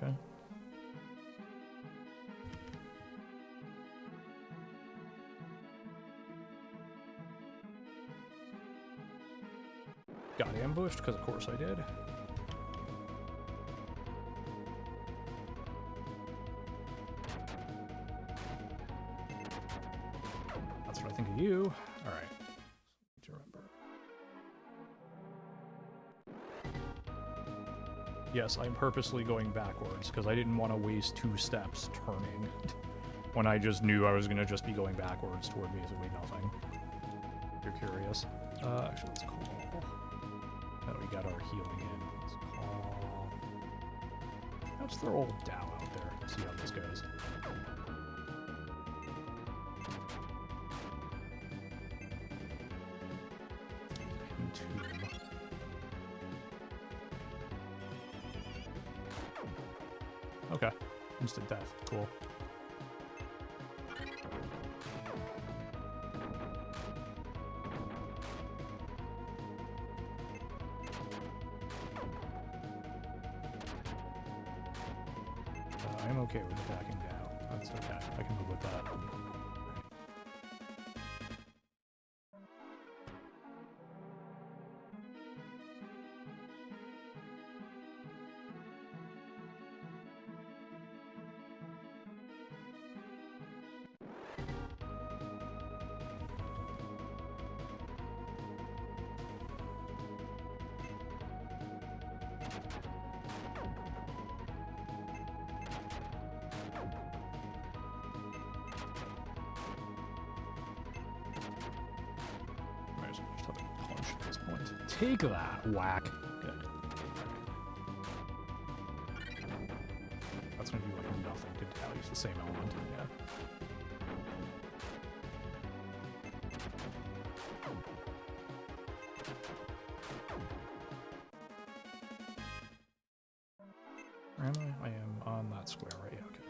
Okay. Got ambushed, because of course I did. think of you. All right. Need to remember. Yes, I'm purposely going backwards because I didn't want to waste 2 steps turning when I just knew I was going to just be going backwards toward basically nothing. If you're curious. Actually, let's call. Now that we got our healing in, let's call. Let's throw old Dow out there. See how this goes. Okay, instant death. Cool. I'm okay with attacking now. That's okay. I can live with that. Take that, whack. Good. That's gonna do like nothing to Dow. Use the same element, yeah. Am I? I am on that square, right? Yeah, okay.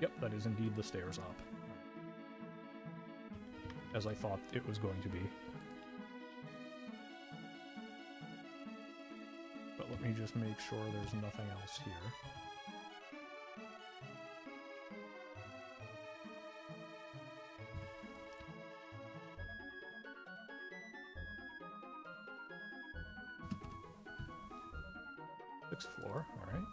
Yep, that is indeed the stairs up. As I thought it was going to be. But let me just make sure there's nothing else here. Sixth floor, alright.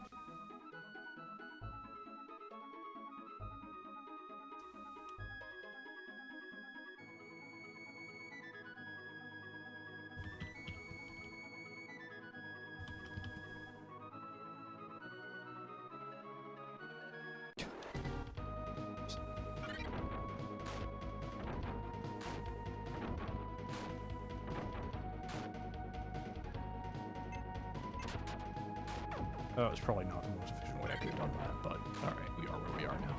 Oh, it's probably not the most efficient way I could have done that, but alright, we are where we are now.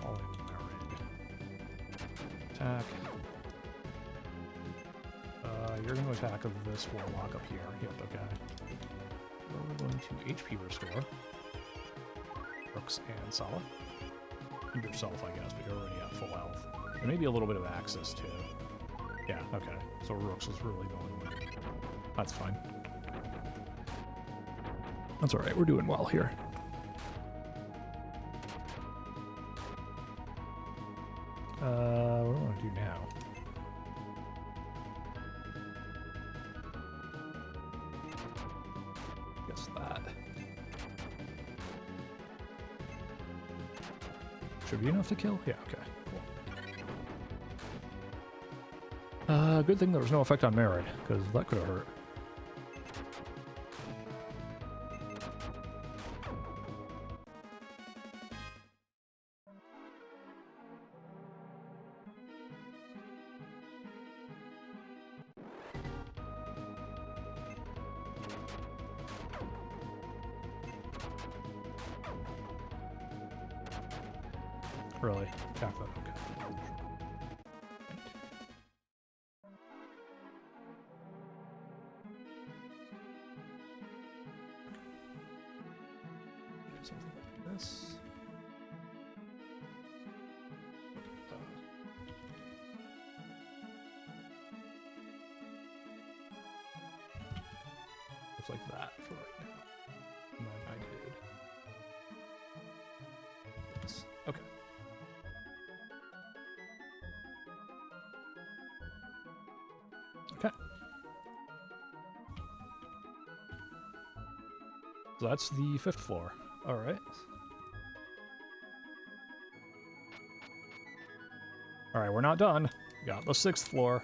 Call in Merid. Attack. You're going to attack of this warlock up here. Yep, okay. We're going to HP restore. Brooks and Sala. And yourself, I guess, but you're already at full health. And maybe a little bit of access, too. Yeah, okay. So Rooks is really going away. That's fine. That's alright, we're doing well here. What do I want to do now? Guess that. Should be enough to kill? Yeah, okay. Good thing there was no effect on Merid, because that could have hurt. Really? Attack that, okay. Something like this. Looks like that for right now. And then I did this. Okay. Okay. So that's the 5th floor. All right. All right, we're not done. We got the 6th floor.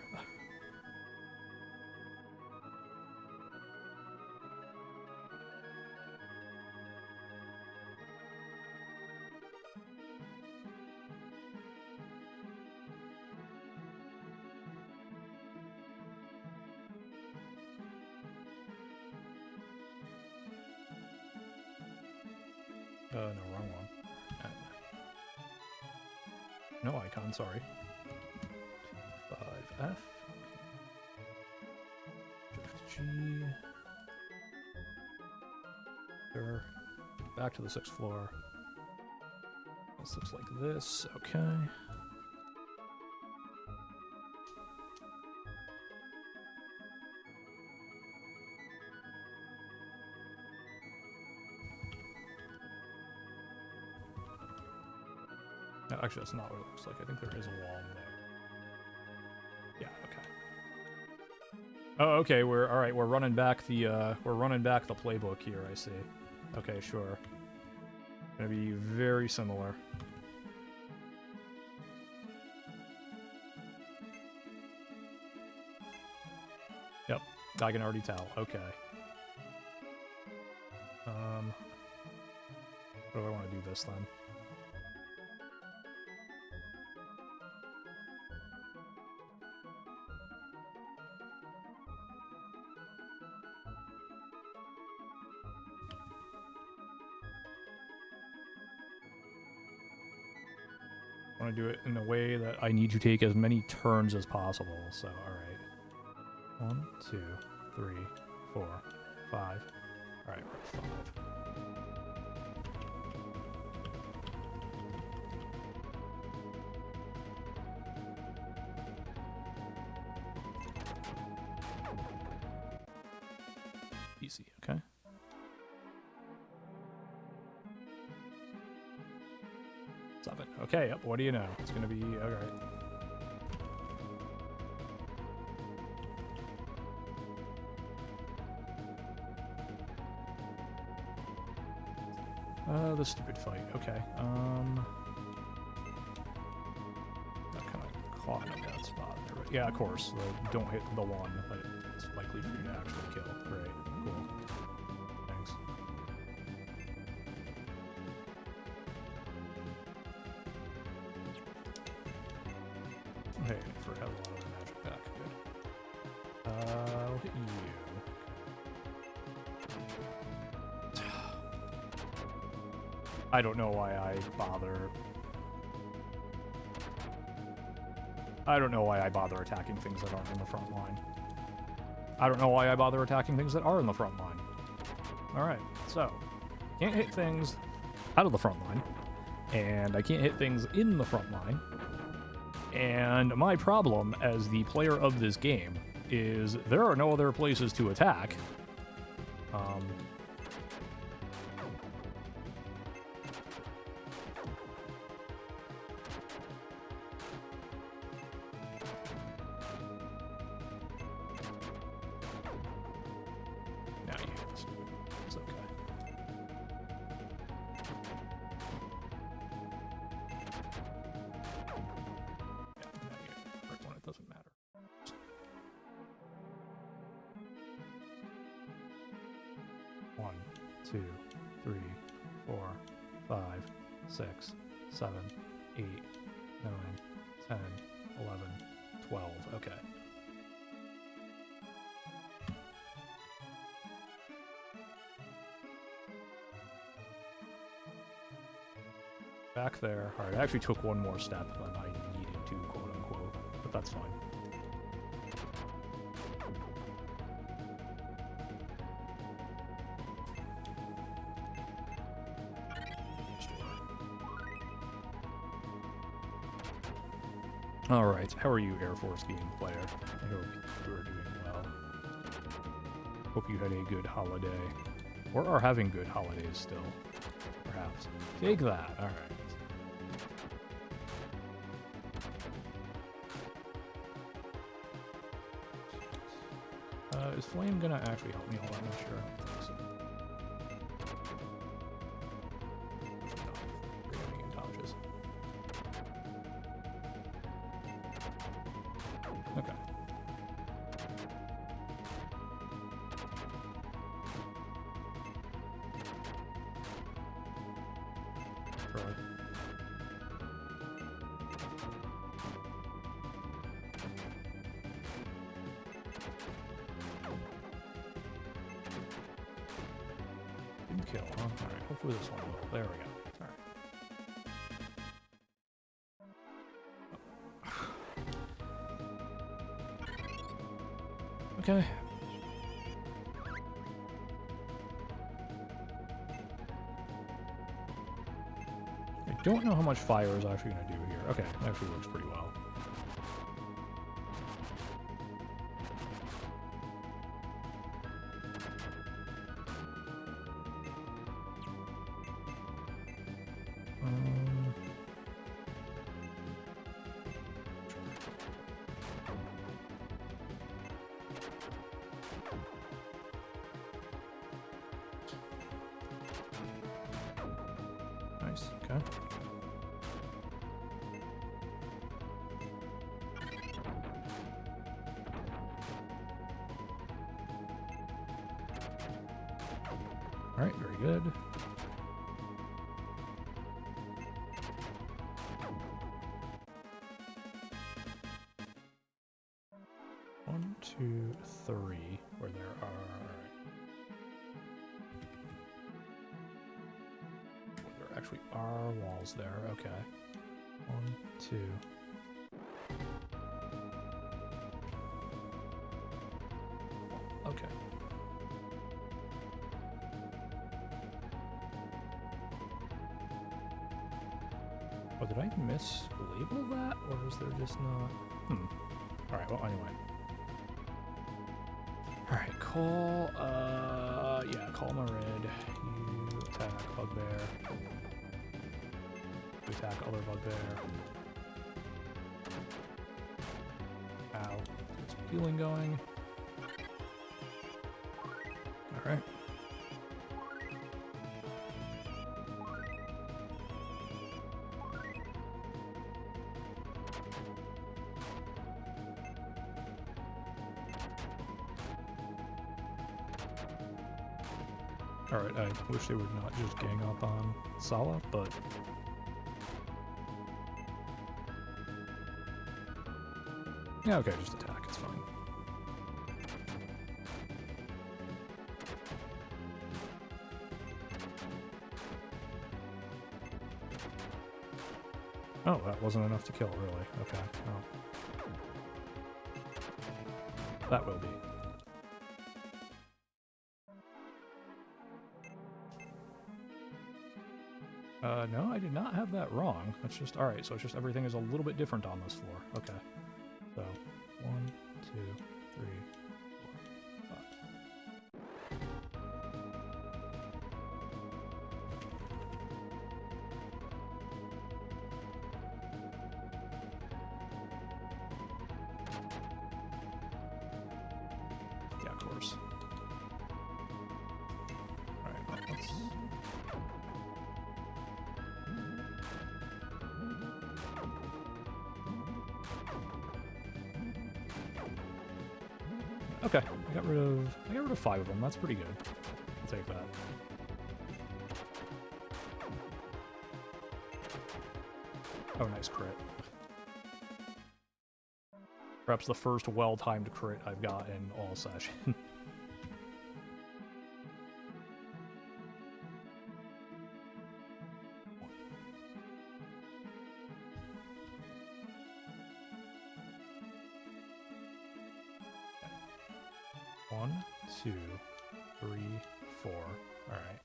No, wrong one. No icon, sorry. 5F. Shift G. There. Back to the 6th floor. This looks like this. Okay. No, actually, that's not what it looks like. I think there is a wall there. Yeah. Okay. Oh, okay. All right. We're running back the playbook here. I see. Okay, sure. Gonna be very similar. Yep, I can already tell. Okay. What do I want to do this then? I want to do it in a way that I need to take as many turns as possible. So, all right. 1, 2, 3, 4, 5. All right, we're at 5. Easy, okay. Okay, yep, what do you know? It's gonna be alright. The stupid fight. Okay. That kind of caught in a bad spot there. But yeah, of course. Don't hit the one, but it's likely for you to actually kill. Great. Cool. Thanks. Hey, for have a lot of magic back. Good. I'll hit you. I don't know why I bother. I don't know why I bother attacking things that aren't in the front line. I don't know why I bother attacking things that are in the front line. Alright, so. Can't hit things out of the front line. And I can't hit things in the front line. And my problem as the player of this game is there are no other places to attack. Now you hit this. It's okay. It doesn't matter. One, 2, 3, 4, 5, 6, 7, 8, 9, 10, 11, 12. Okay. Back there. Alright, I actually took one more step than I needed to, quote unquote, but that's fine. Alright, how are you, Air Force game player? I hope you are doing well. Hope you had a good holiday. Or are having good holidays still, perhaps. Take that, alright. Is Flame gonna actually help me all that much? Sure, I don't think so. Really? Didn't kill, huh? Alright, hopefully this one will. There we go. Alright. Okay. I don't know how much fire is actually going to do here. Okay, it actually works pretty well. Nice, okay. Alright, very good. One, two, three, where there are... There actually are walls there, okay. One, two... Okay. Oh, did I mislabel that, or is there just not... Alright, well, anyway. Alright, call, yeah, call Marid. You attack Bugbear. You attack other Bugbear. Ow. There's healing going. Alright. Alright, I wish they would not just gang up on Sala, but... Yeah, okay, just attack, it's fine. Oh, that wasn't enough to kill, really. Okay, oh. That will be. No, I did not have that wrong. That's just, alright, so it's just everything is a little bit different on this floor. Okay. So, 1, 2, 3, 4, 5. Yeah, of course. Alright, well, let's... Okay, I got rid of 5 of them. That's pretty good. I'll take that. Oh, nice crit. Perhaps the first well-timed crit I've got in all session. One, 2, 3, 4. Alright.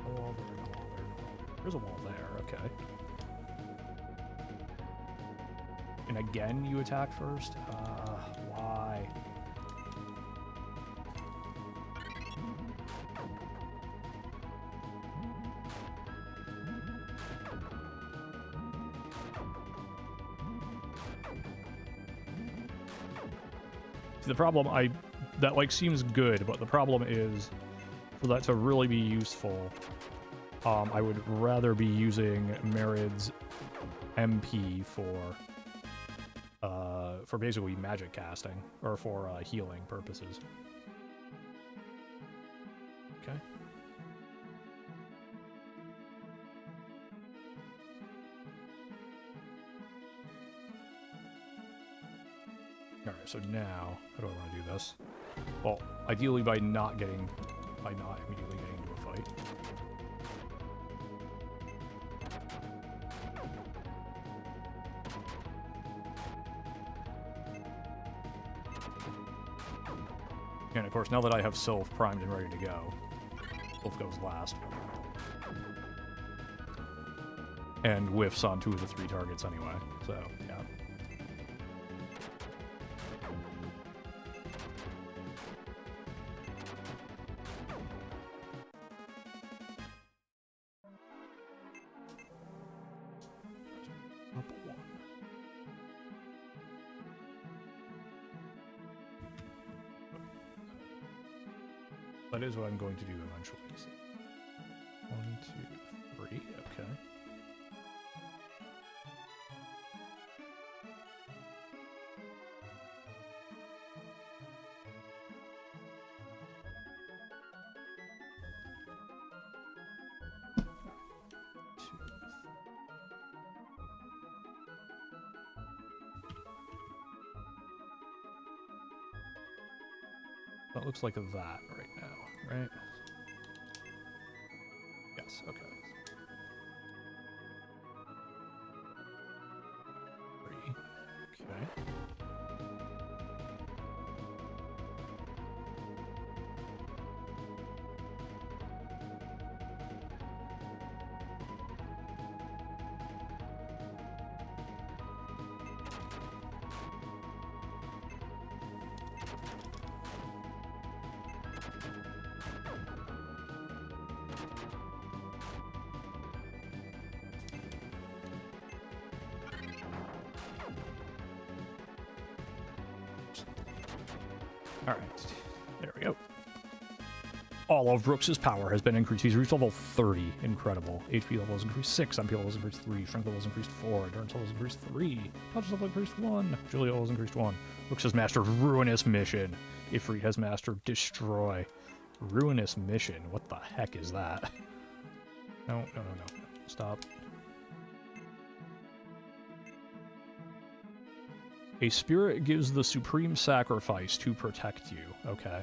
No wall there, no wall there, no wall there. There's a wall there, okay. And again, you attack first? Why? The problem, that like seems good, but the problem is, for that to really be useful, I would rather be using Marid's MP for basically magic casting, or for healing purposes. Okay. Alright, so now, how do I want to do this? Well, ideally by not immediately getting into a fight. And of course, now that I have Sylph primed and ready to go, Sylph goes last. And whiffs on 2 of the 3 targets anyway, so, yeah. That is what I'm going to do eventually. So 1, 2, 3, okay. That looks like a that right now, right? Yes, okay. 3, okay. Alright, there we go. All of Brooks's power has been increased. He's reached level 30. Incredible. HP level has increased 6. MP level has increased 3. Strength level has increased 4. Endurance level has increased 3. Touch level has increased 1. Agility level has increased 1. Brooks has mastered Ruinous Mission. Ifrit has mastered Destroy. Ruinous Mission. What the heck is that? No. Stop. A spirit gives the supreme sacrifice to protect you. Okay.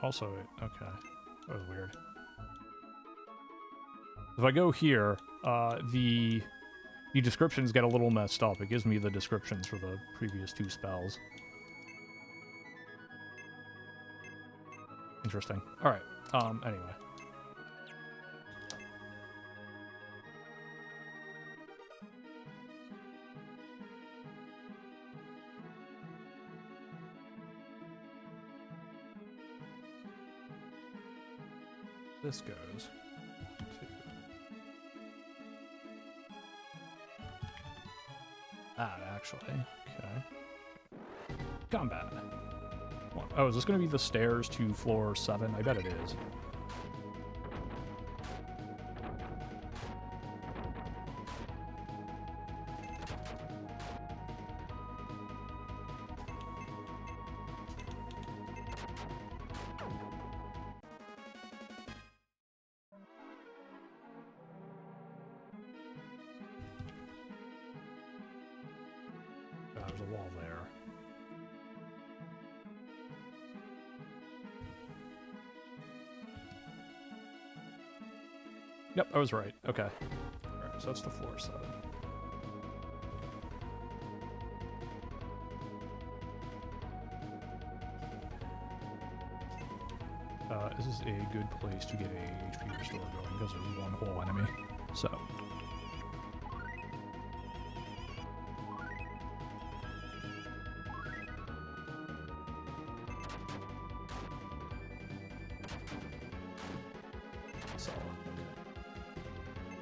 Also, okay. That was weird. If I go here, the descriptions get a little messed up. It gives me the descriptions for the previous 2 spells. Interesting. Alright, anyway. This goes to that, actually. Okay. Combat. Oh, is this going to be the stairs to floor 7? I bet it is. There's a wall there. Yep, I was right. Okay. Alright, so that's the floor 7. This is a good place to get a HP restore going because there's one whole enemy. So.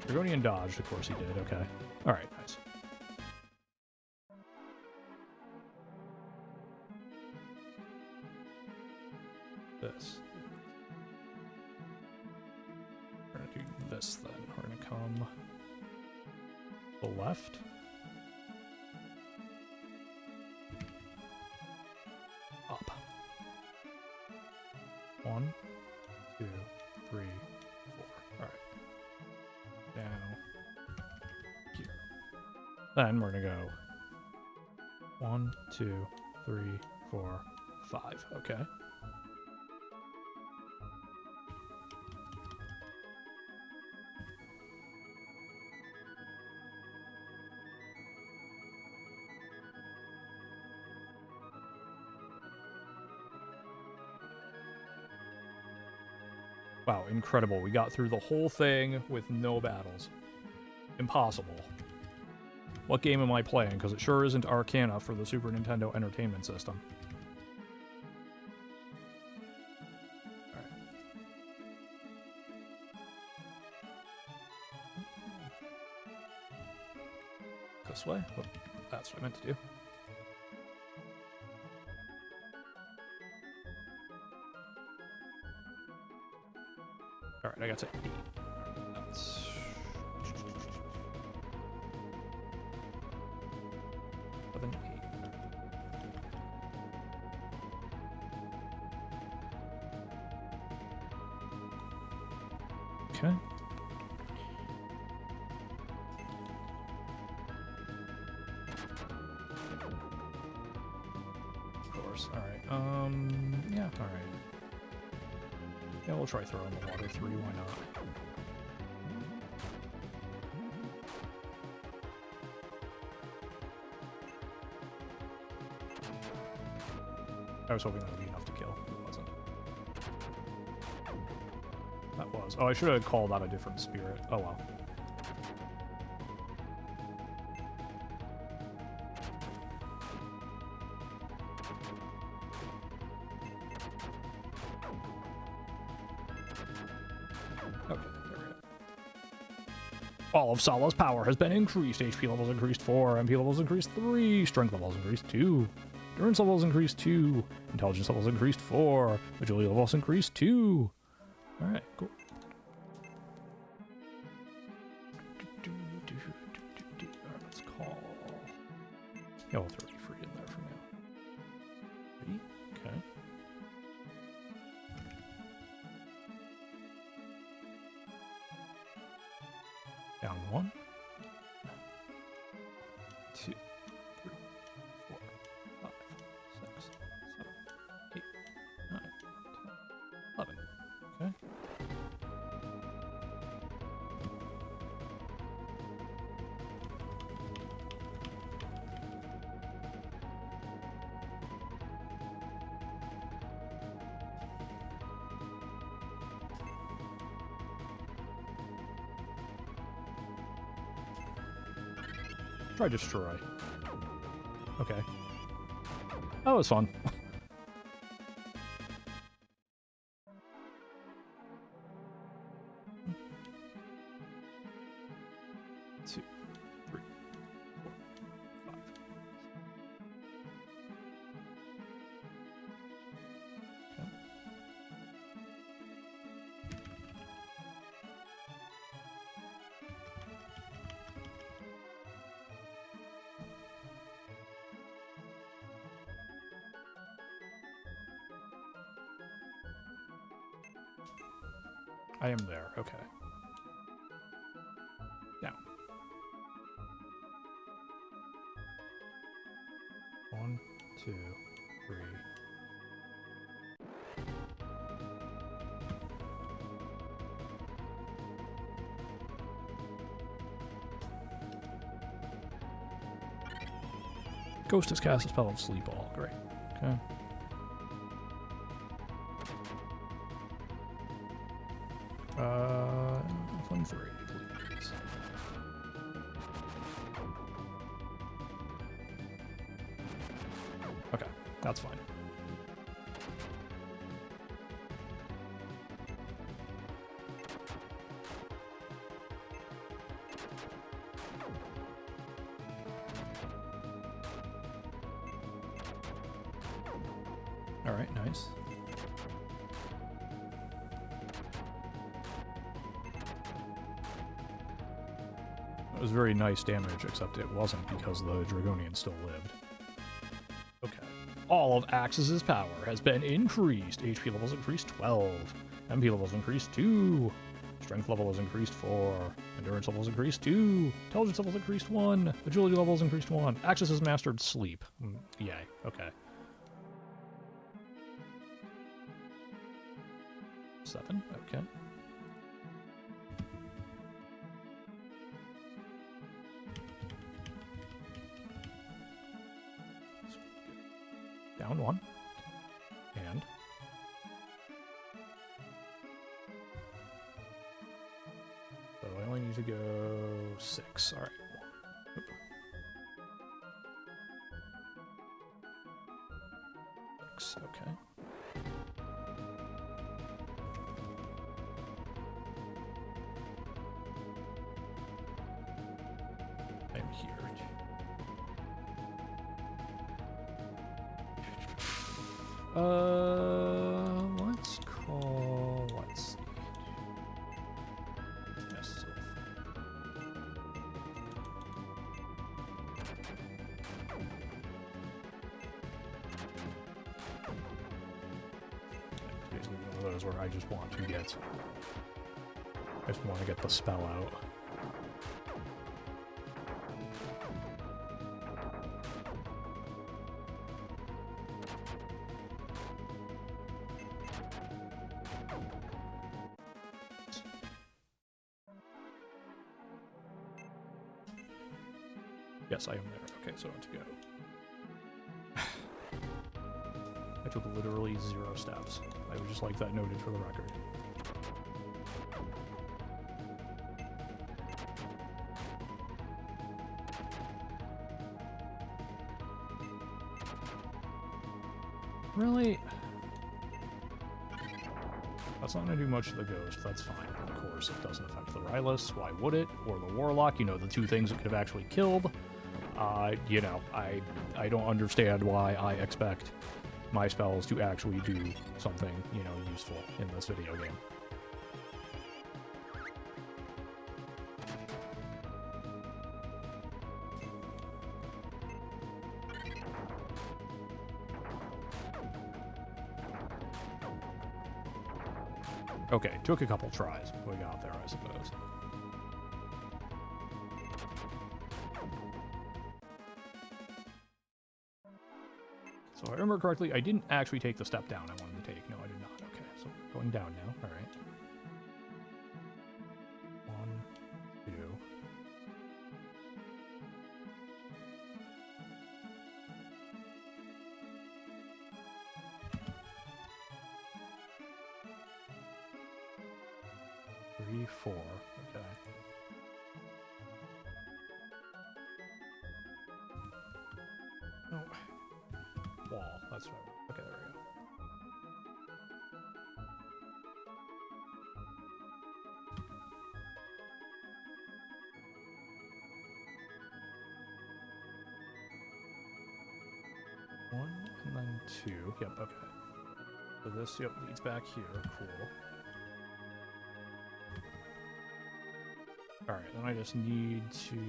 Dragonian dodged, of course he did, okay. Alright, nice. This. We're gonna do this then. We're gonna come the left. Then we're gonna go 1, 2, 3, 4, 5. Okay. Wow, incredible. We got through the whole thing with no battles. Impossible. What game am I playing? Because it sure isn't Arcana for the Super Nintendo Entertainment System. Alright. This way? Oh, that's what I meant to do. Alright, I got to 8. That's... Seven, 8. Okay. Of course. Alright. Yeah, alright. Yeah, we'll try throwing the water 3, why not? I was hoping that would be enough to kill. It wasn't. That was. Oh, I should have called out a different spirit. Oh well. Okay, there we go. All of Sala's power has been increased. HP levels increased 4, MP levels increased 3, strength levels increased 2, endurance levels increased 2, intelligence levels increased 4, agility levels increased 2. Alright, cool. Alright, let's call... Yeah, we'll throw you free in there for now. 3, okay. Down 1. 2, 3, 4, 5, 6, 7, 8, 9, 10, 11. Okay. Try destroy. Okay. That was fun. Two, 3, 4, 5. Okay. I am there, okay. Down. 1, 2, 3. Ghost has cast a spell of Sleep All. Great. Okay. Fun 3, please. Okay, that's fine. All right, nice. It was very nice damage, except it wasn't because the Dragonian still lived. Okay. All of Axis' power has been increased. HP levels increased 12. MP levels increased 2. Strength level is increased 4. Endurance level is increased 2. Intelligence level is increased 1. Agility level is increased 1. Axis has mastered sleep. Yay. Okay. 7. Okay. Down 1. And so I only need to go 6. All right. Oop. 6. Okay. I'm here. Let's see. Yes. Basically one of those where I just want to get, the spell out. Yes, I am there. Okay, so I want to go. I took literally 0 steps. I would just like that noted for the record. Really? That's not going to do much to the ghost. That's fine. Of course, it doesn't affect the Rylus. Why would it? Or the Warlock, you know, the 2 things it could have actually killed. You know, I don't understand why I expect my spells to actually do something, you know, useful in this video game. Okay, took a couple tries, but we got there, I suppose. So if I remember correctly, I didn't actually take the step down I wanted to take. No, I did not. Okay, so going down now. All right. 1, 2. Three, 4. Okay. No. Wall. That's right. Okay, there we go. One and then 2. Yep. Okay. So this, yep, leads back here. Cool. All right. Then I just need to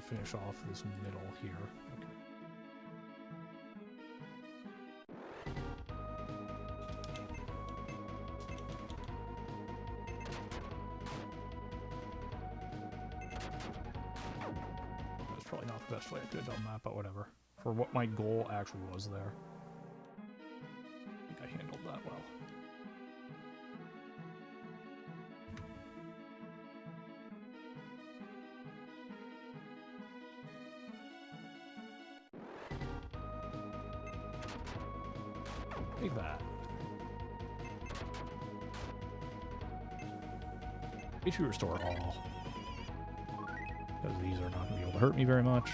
finish off this middle here. Okay. Probably not the best way I could have done that, but whatever. For what my goal actually was there. I think I handled that well. Take that. HP restore all. Because these are not going to be able to hurt me very much.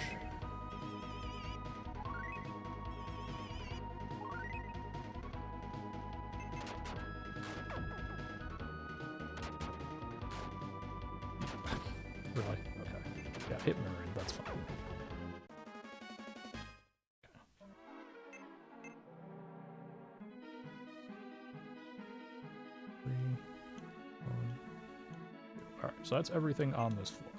Really? Okay. Yeah, hit mirrored, that's fine. Okay. 3, 1, 2. Alright, so that's everything on this floor.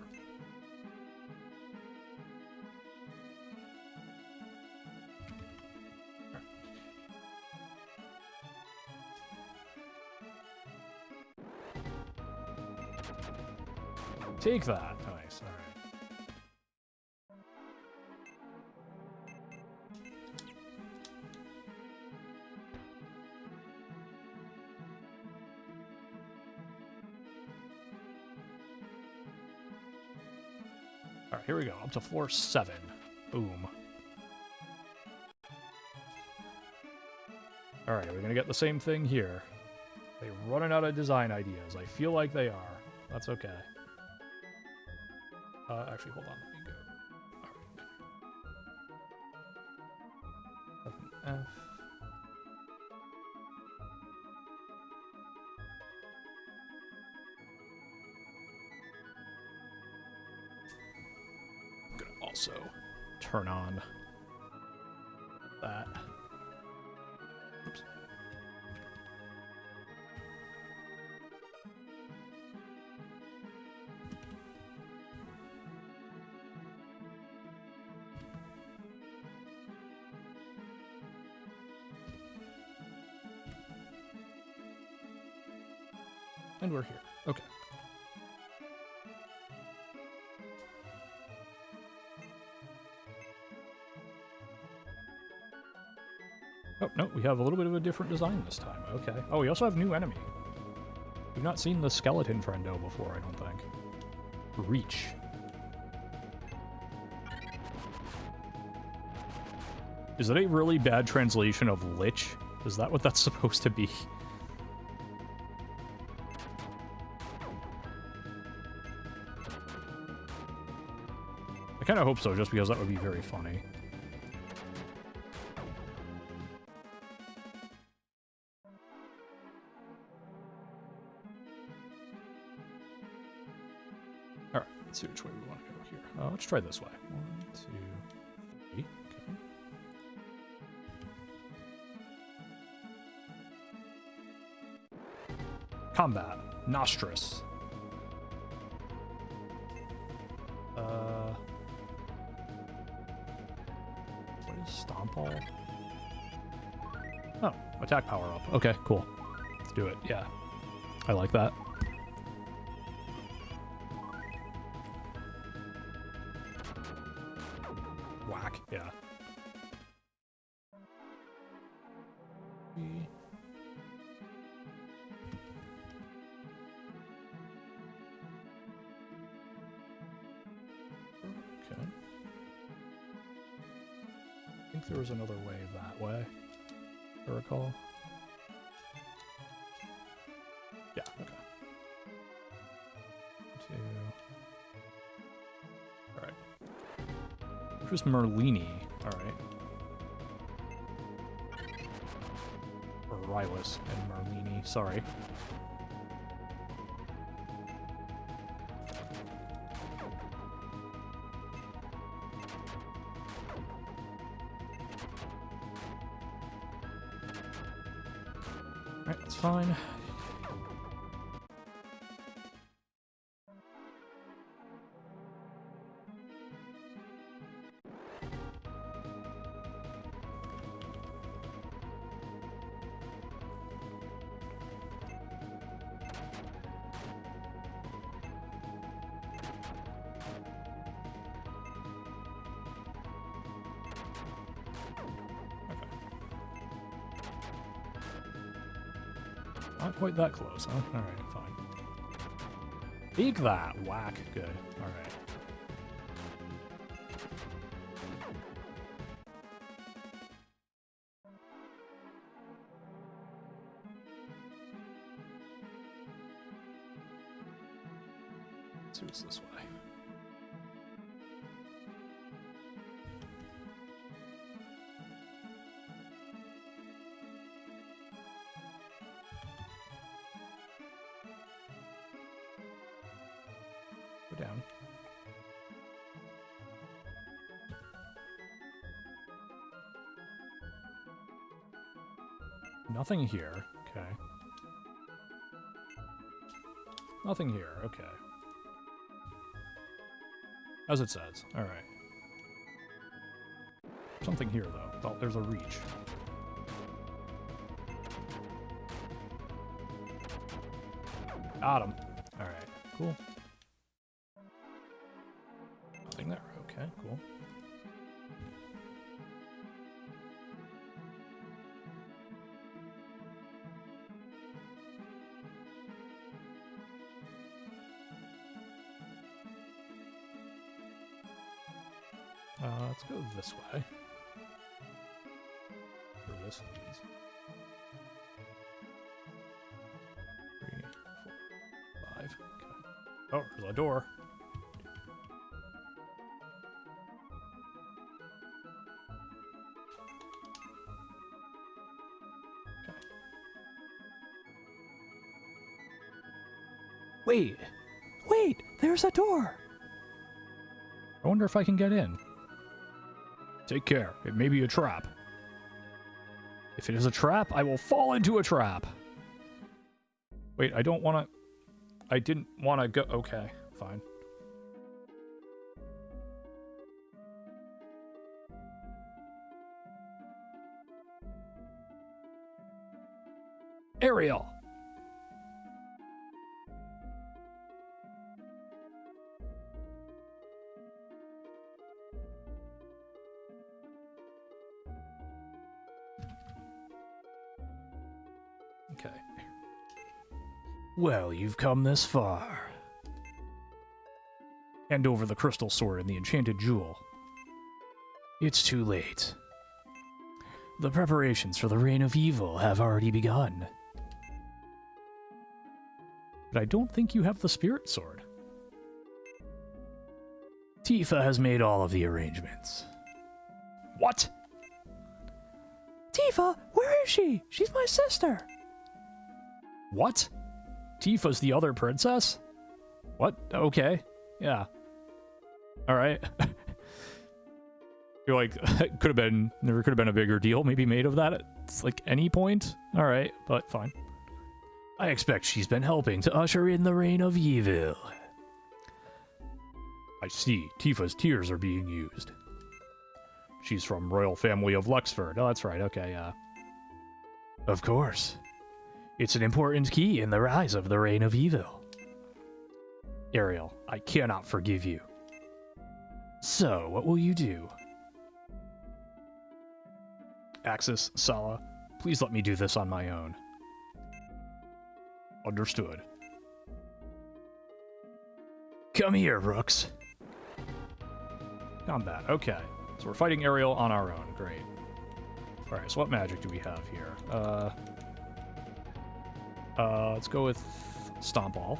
Take that. Nice. All right. All right, here we go. Up to floor 7. Boom. All right, are we going to get the same thing here? They're running out of design ideas. I feel like they are. That's okay. Actually, hold on. Let me go. All right. F. I'm going to also turn on that. Oops. And we're here. Okay. Oh, no, we have a little bit of a different design this time. Okay. Oh, we also have new enemy. We've not seen the skeleton friendo before, I don't think. Reach. Is that a really bad translation of Lich? Is that what that's supposed to be? I kind of hope so, just because that would be very funny. Alright, let's see which way we want to go here. Let's try this way. 1, 2, 3. Okay. Combat. Nostrus. What is Stomp All? Oh, attack power up. Okay, cool. Let's do it. Yeah. I like that. Whack. Yeah. Okay. I think there was another way that way, if I recall. Yeah, okay. 2. Alright. Who's Merlini? Alright. Or Rylus and Merlini, sorry. Alright, that's fine. Not quite that close, huh? Alright, fine. Eek that! Whack. Good. Alright. Let's see what's this way. Down. Nothing here. Okay. Nothing here. Okay. As it says. Alright. Something here, though. Oh, there's a reach. Got him. Alright. Cool. Nothing there. Okay, cool. Let's go this way. Where this leads. 3, 4, 5. Okay. Oh, there's a door. Okay. Wait! Wait! There's a door! I wonder if I can get in. Take care. It may be a trap. If it is a trap, I will fall into a trap. Wait, I don't want to... I didn't want to go... Okay, fine. Ariel! Okay. Well, you've come this far. Hand over the crystal sword and the enchanted jewel. It's too late. The preparations for the reign of evil have already begun. But I don't think you have the spirit sword. Tifa has made all of the arrangements. What? Tifa, where is she? She's my sister. What? Tifa's the other princess? What? Okay. Yeah. Alright. You're like, it could have been, there could have been a bigger deal maybe made of that at like any point. Alright, but fine. I expect she's been helping to usher in the reign of evil. I see. Tifa's tears are being used. She's from royal family of Luxford. Oh, that's right. Okay, yeah. Of course. It's an important key in the rise of the reign of evil. Ariel, I cannot forgive you. So, what will you do? Axis, Sala, please let me do this on my own. Understood. Come here, Rooks. Combat, okay. So we're fighting Ariel on our own, great. Alright, so what magic do we have here? Let's go with Stomp All.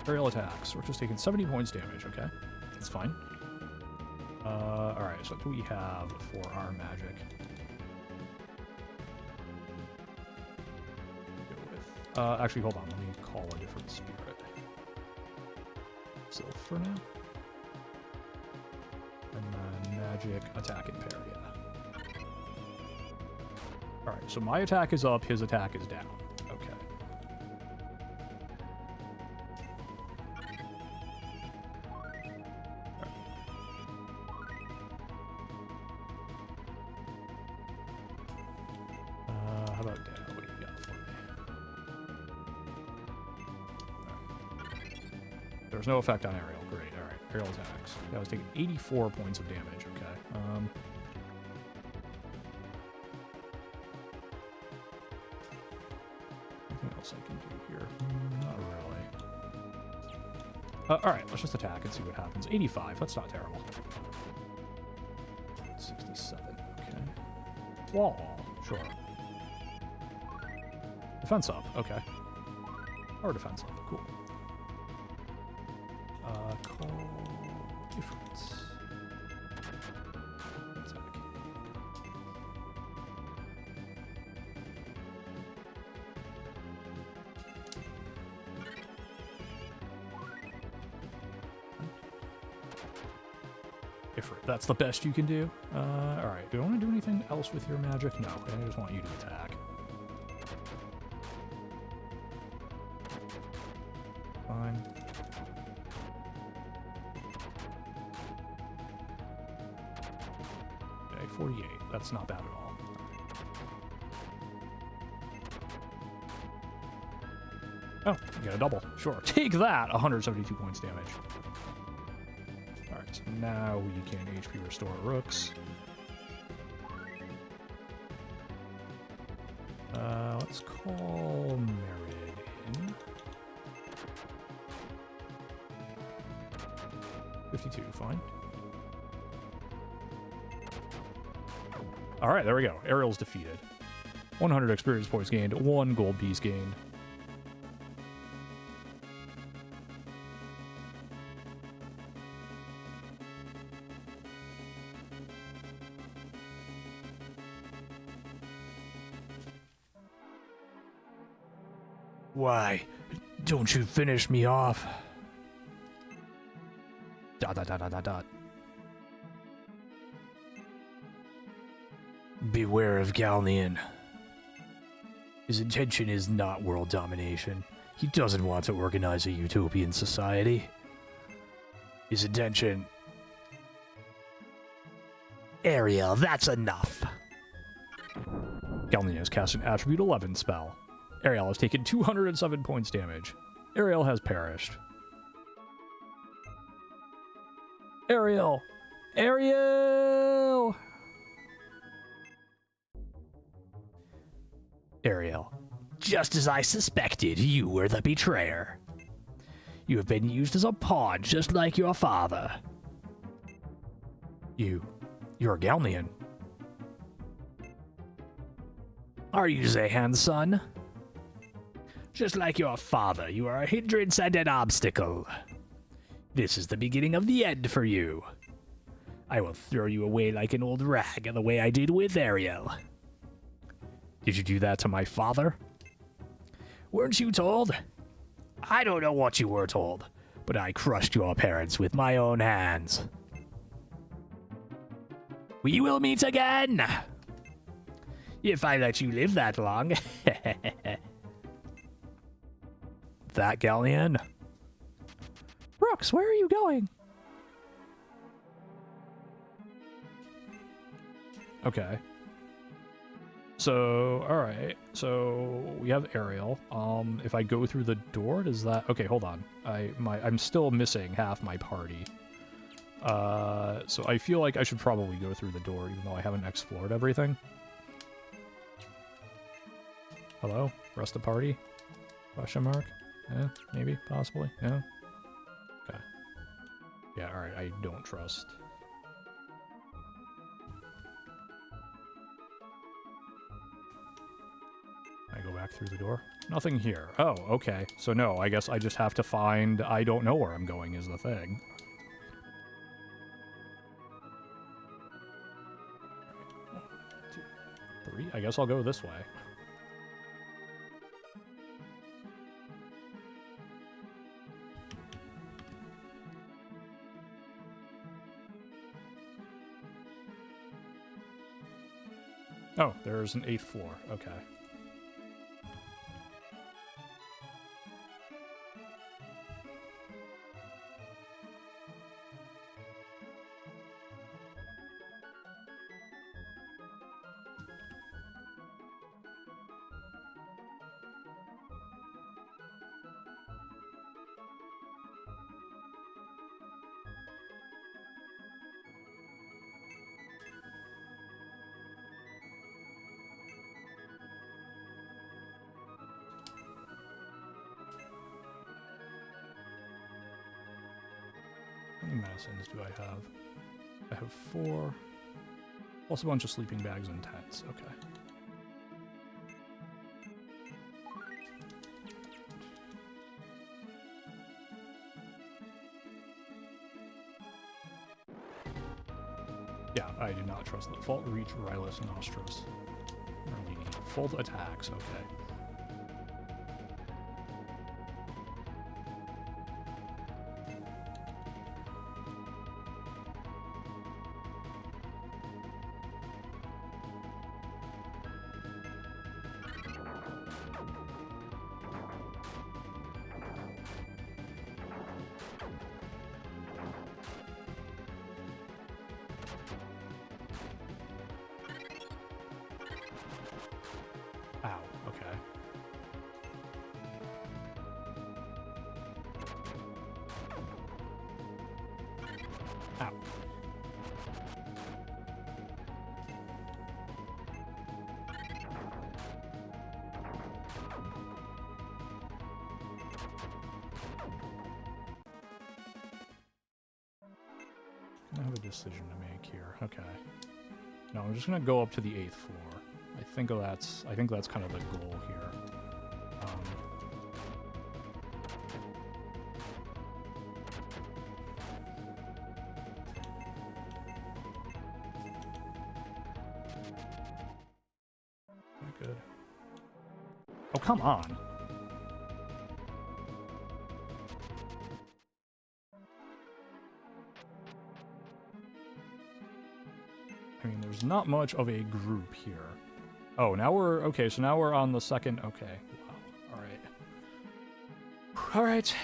Aerial attacks. We're just taking 70 points damage, okay? That's fine. Alright, so what do we have for our magic? Go with, actually, hold on. Let me call a different spirit. Sylph for now. And then magic, attack, and parry. Yeah. Alright, so my attack is up, his attack is down. Okay. How about down? What do you got for me? Right. There's no effect on Ariel. Great, alright. Aerial attacks. I was taking 84 points of damage, okay. Anything else I can do here? Not really. Alright, let's just attack and see what happens. 85, that's not terrible. 67, okay. Wall, sure. Defense up, okay. Or defense up, cool. Call difference. Attack. Different. That's the best you can do? Alright, do I want to do anything else with your magic? No, I just want you to attack. Fine. Okay, 48. That's not bad at all. Oh, you get a double. Sure. Take that! 172 points damage. Alright, so now we can HP restore Rooks. Let's call Merid in. 52, fine. Alright, there we go. Ariel's defeated. 100 experience points gained, 1 gold piece gained. Why don't you finish me off? Dot dot dot dot dot dot. Beware of Galnean. His intention is not world domination. He doesn't want to organize a utopian society. His intention... Ariel, that's enough. Galnean has cast an Attribute 11 spell. Ariel has taken 207 points damage. Ariel has perished. Ariel! Ariel! Ariel, just as I suspected, you were the betrayer. You have been used as a pawn, just like your father. You're a Galnean. Are you Zehan's son? Just like your father, you are a hindrance and an obstacle. This is the beginning of the end for you. I will throw you away like an old rag, the way I did with Ariel. Did you do that to my father? Weren't you told? I don't know what you were told, but I crushed your parents with my own hands. We will meet again! If I let you live that long. That Galnean? Brooks, where are you going? Okay. So, alright. So, we have Ariel. If I go through the door, does that... Okay, hold on. I'm still missing half my party. So I feel like I should probably go through the door, even though I haven't explored everything. Hello? Rest of party? Question mark? Yeah, maybe, possibly, yeah. Okay. Yeah, alright, I don't trust. I go back through the door. Nothing here. Oh, okay. So no, I guess I just have to find... I don't know where I'm going is the thing. 1, 2, 3. I guess I'll go this way. Oh, there's an 8th floor. Okay. How many medicines do I have? I have 4. Plus a bunch of sleeping bags and tents. Okay. Yeah, I do not trust the Fault Reach, Rylus, Nostros. Fault attacks, okay. Ow, okay. Ow. I have a decision to make here. Okay. No, I'm just gonna go up to the 8th floor. I think that's kind of the goal here. Good. Oh, come on. I mean, there's not much of a group here. Oh, now we're... Okay, so now we're on the second... Okay. Wow. Alright. Alright.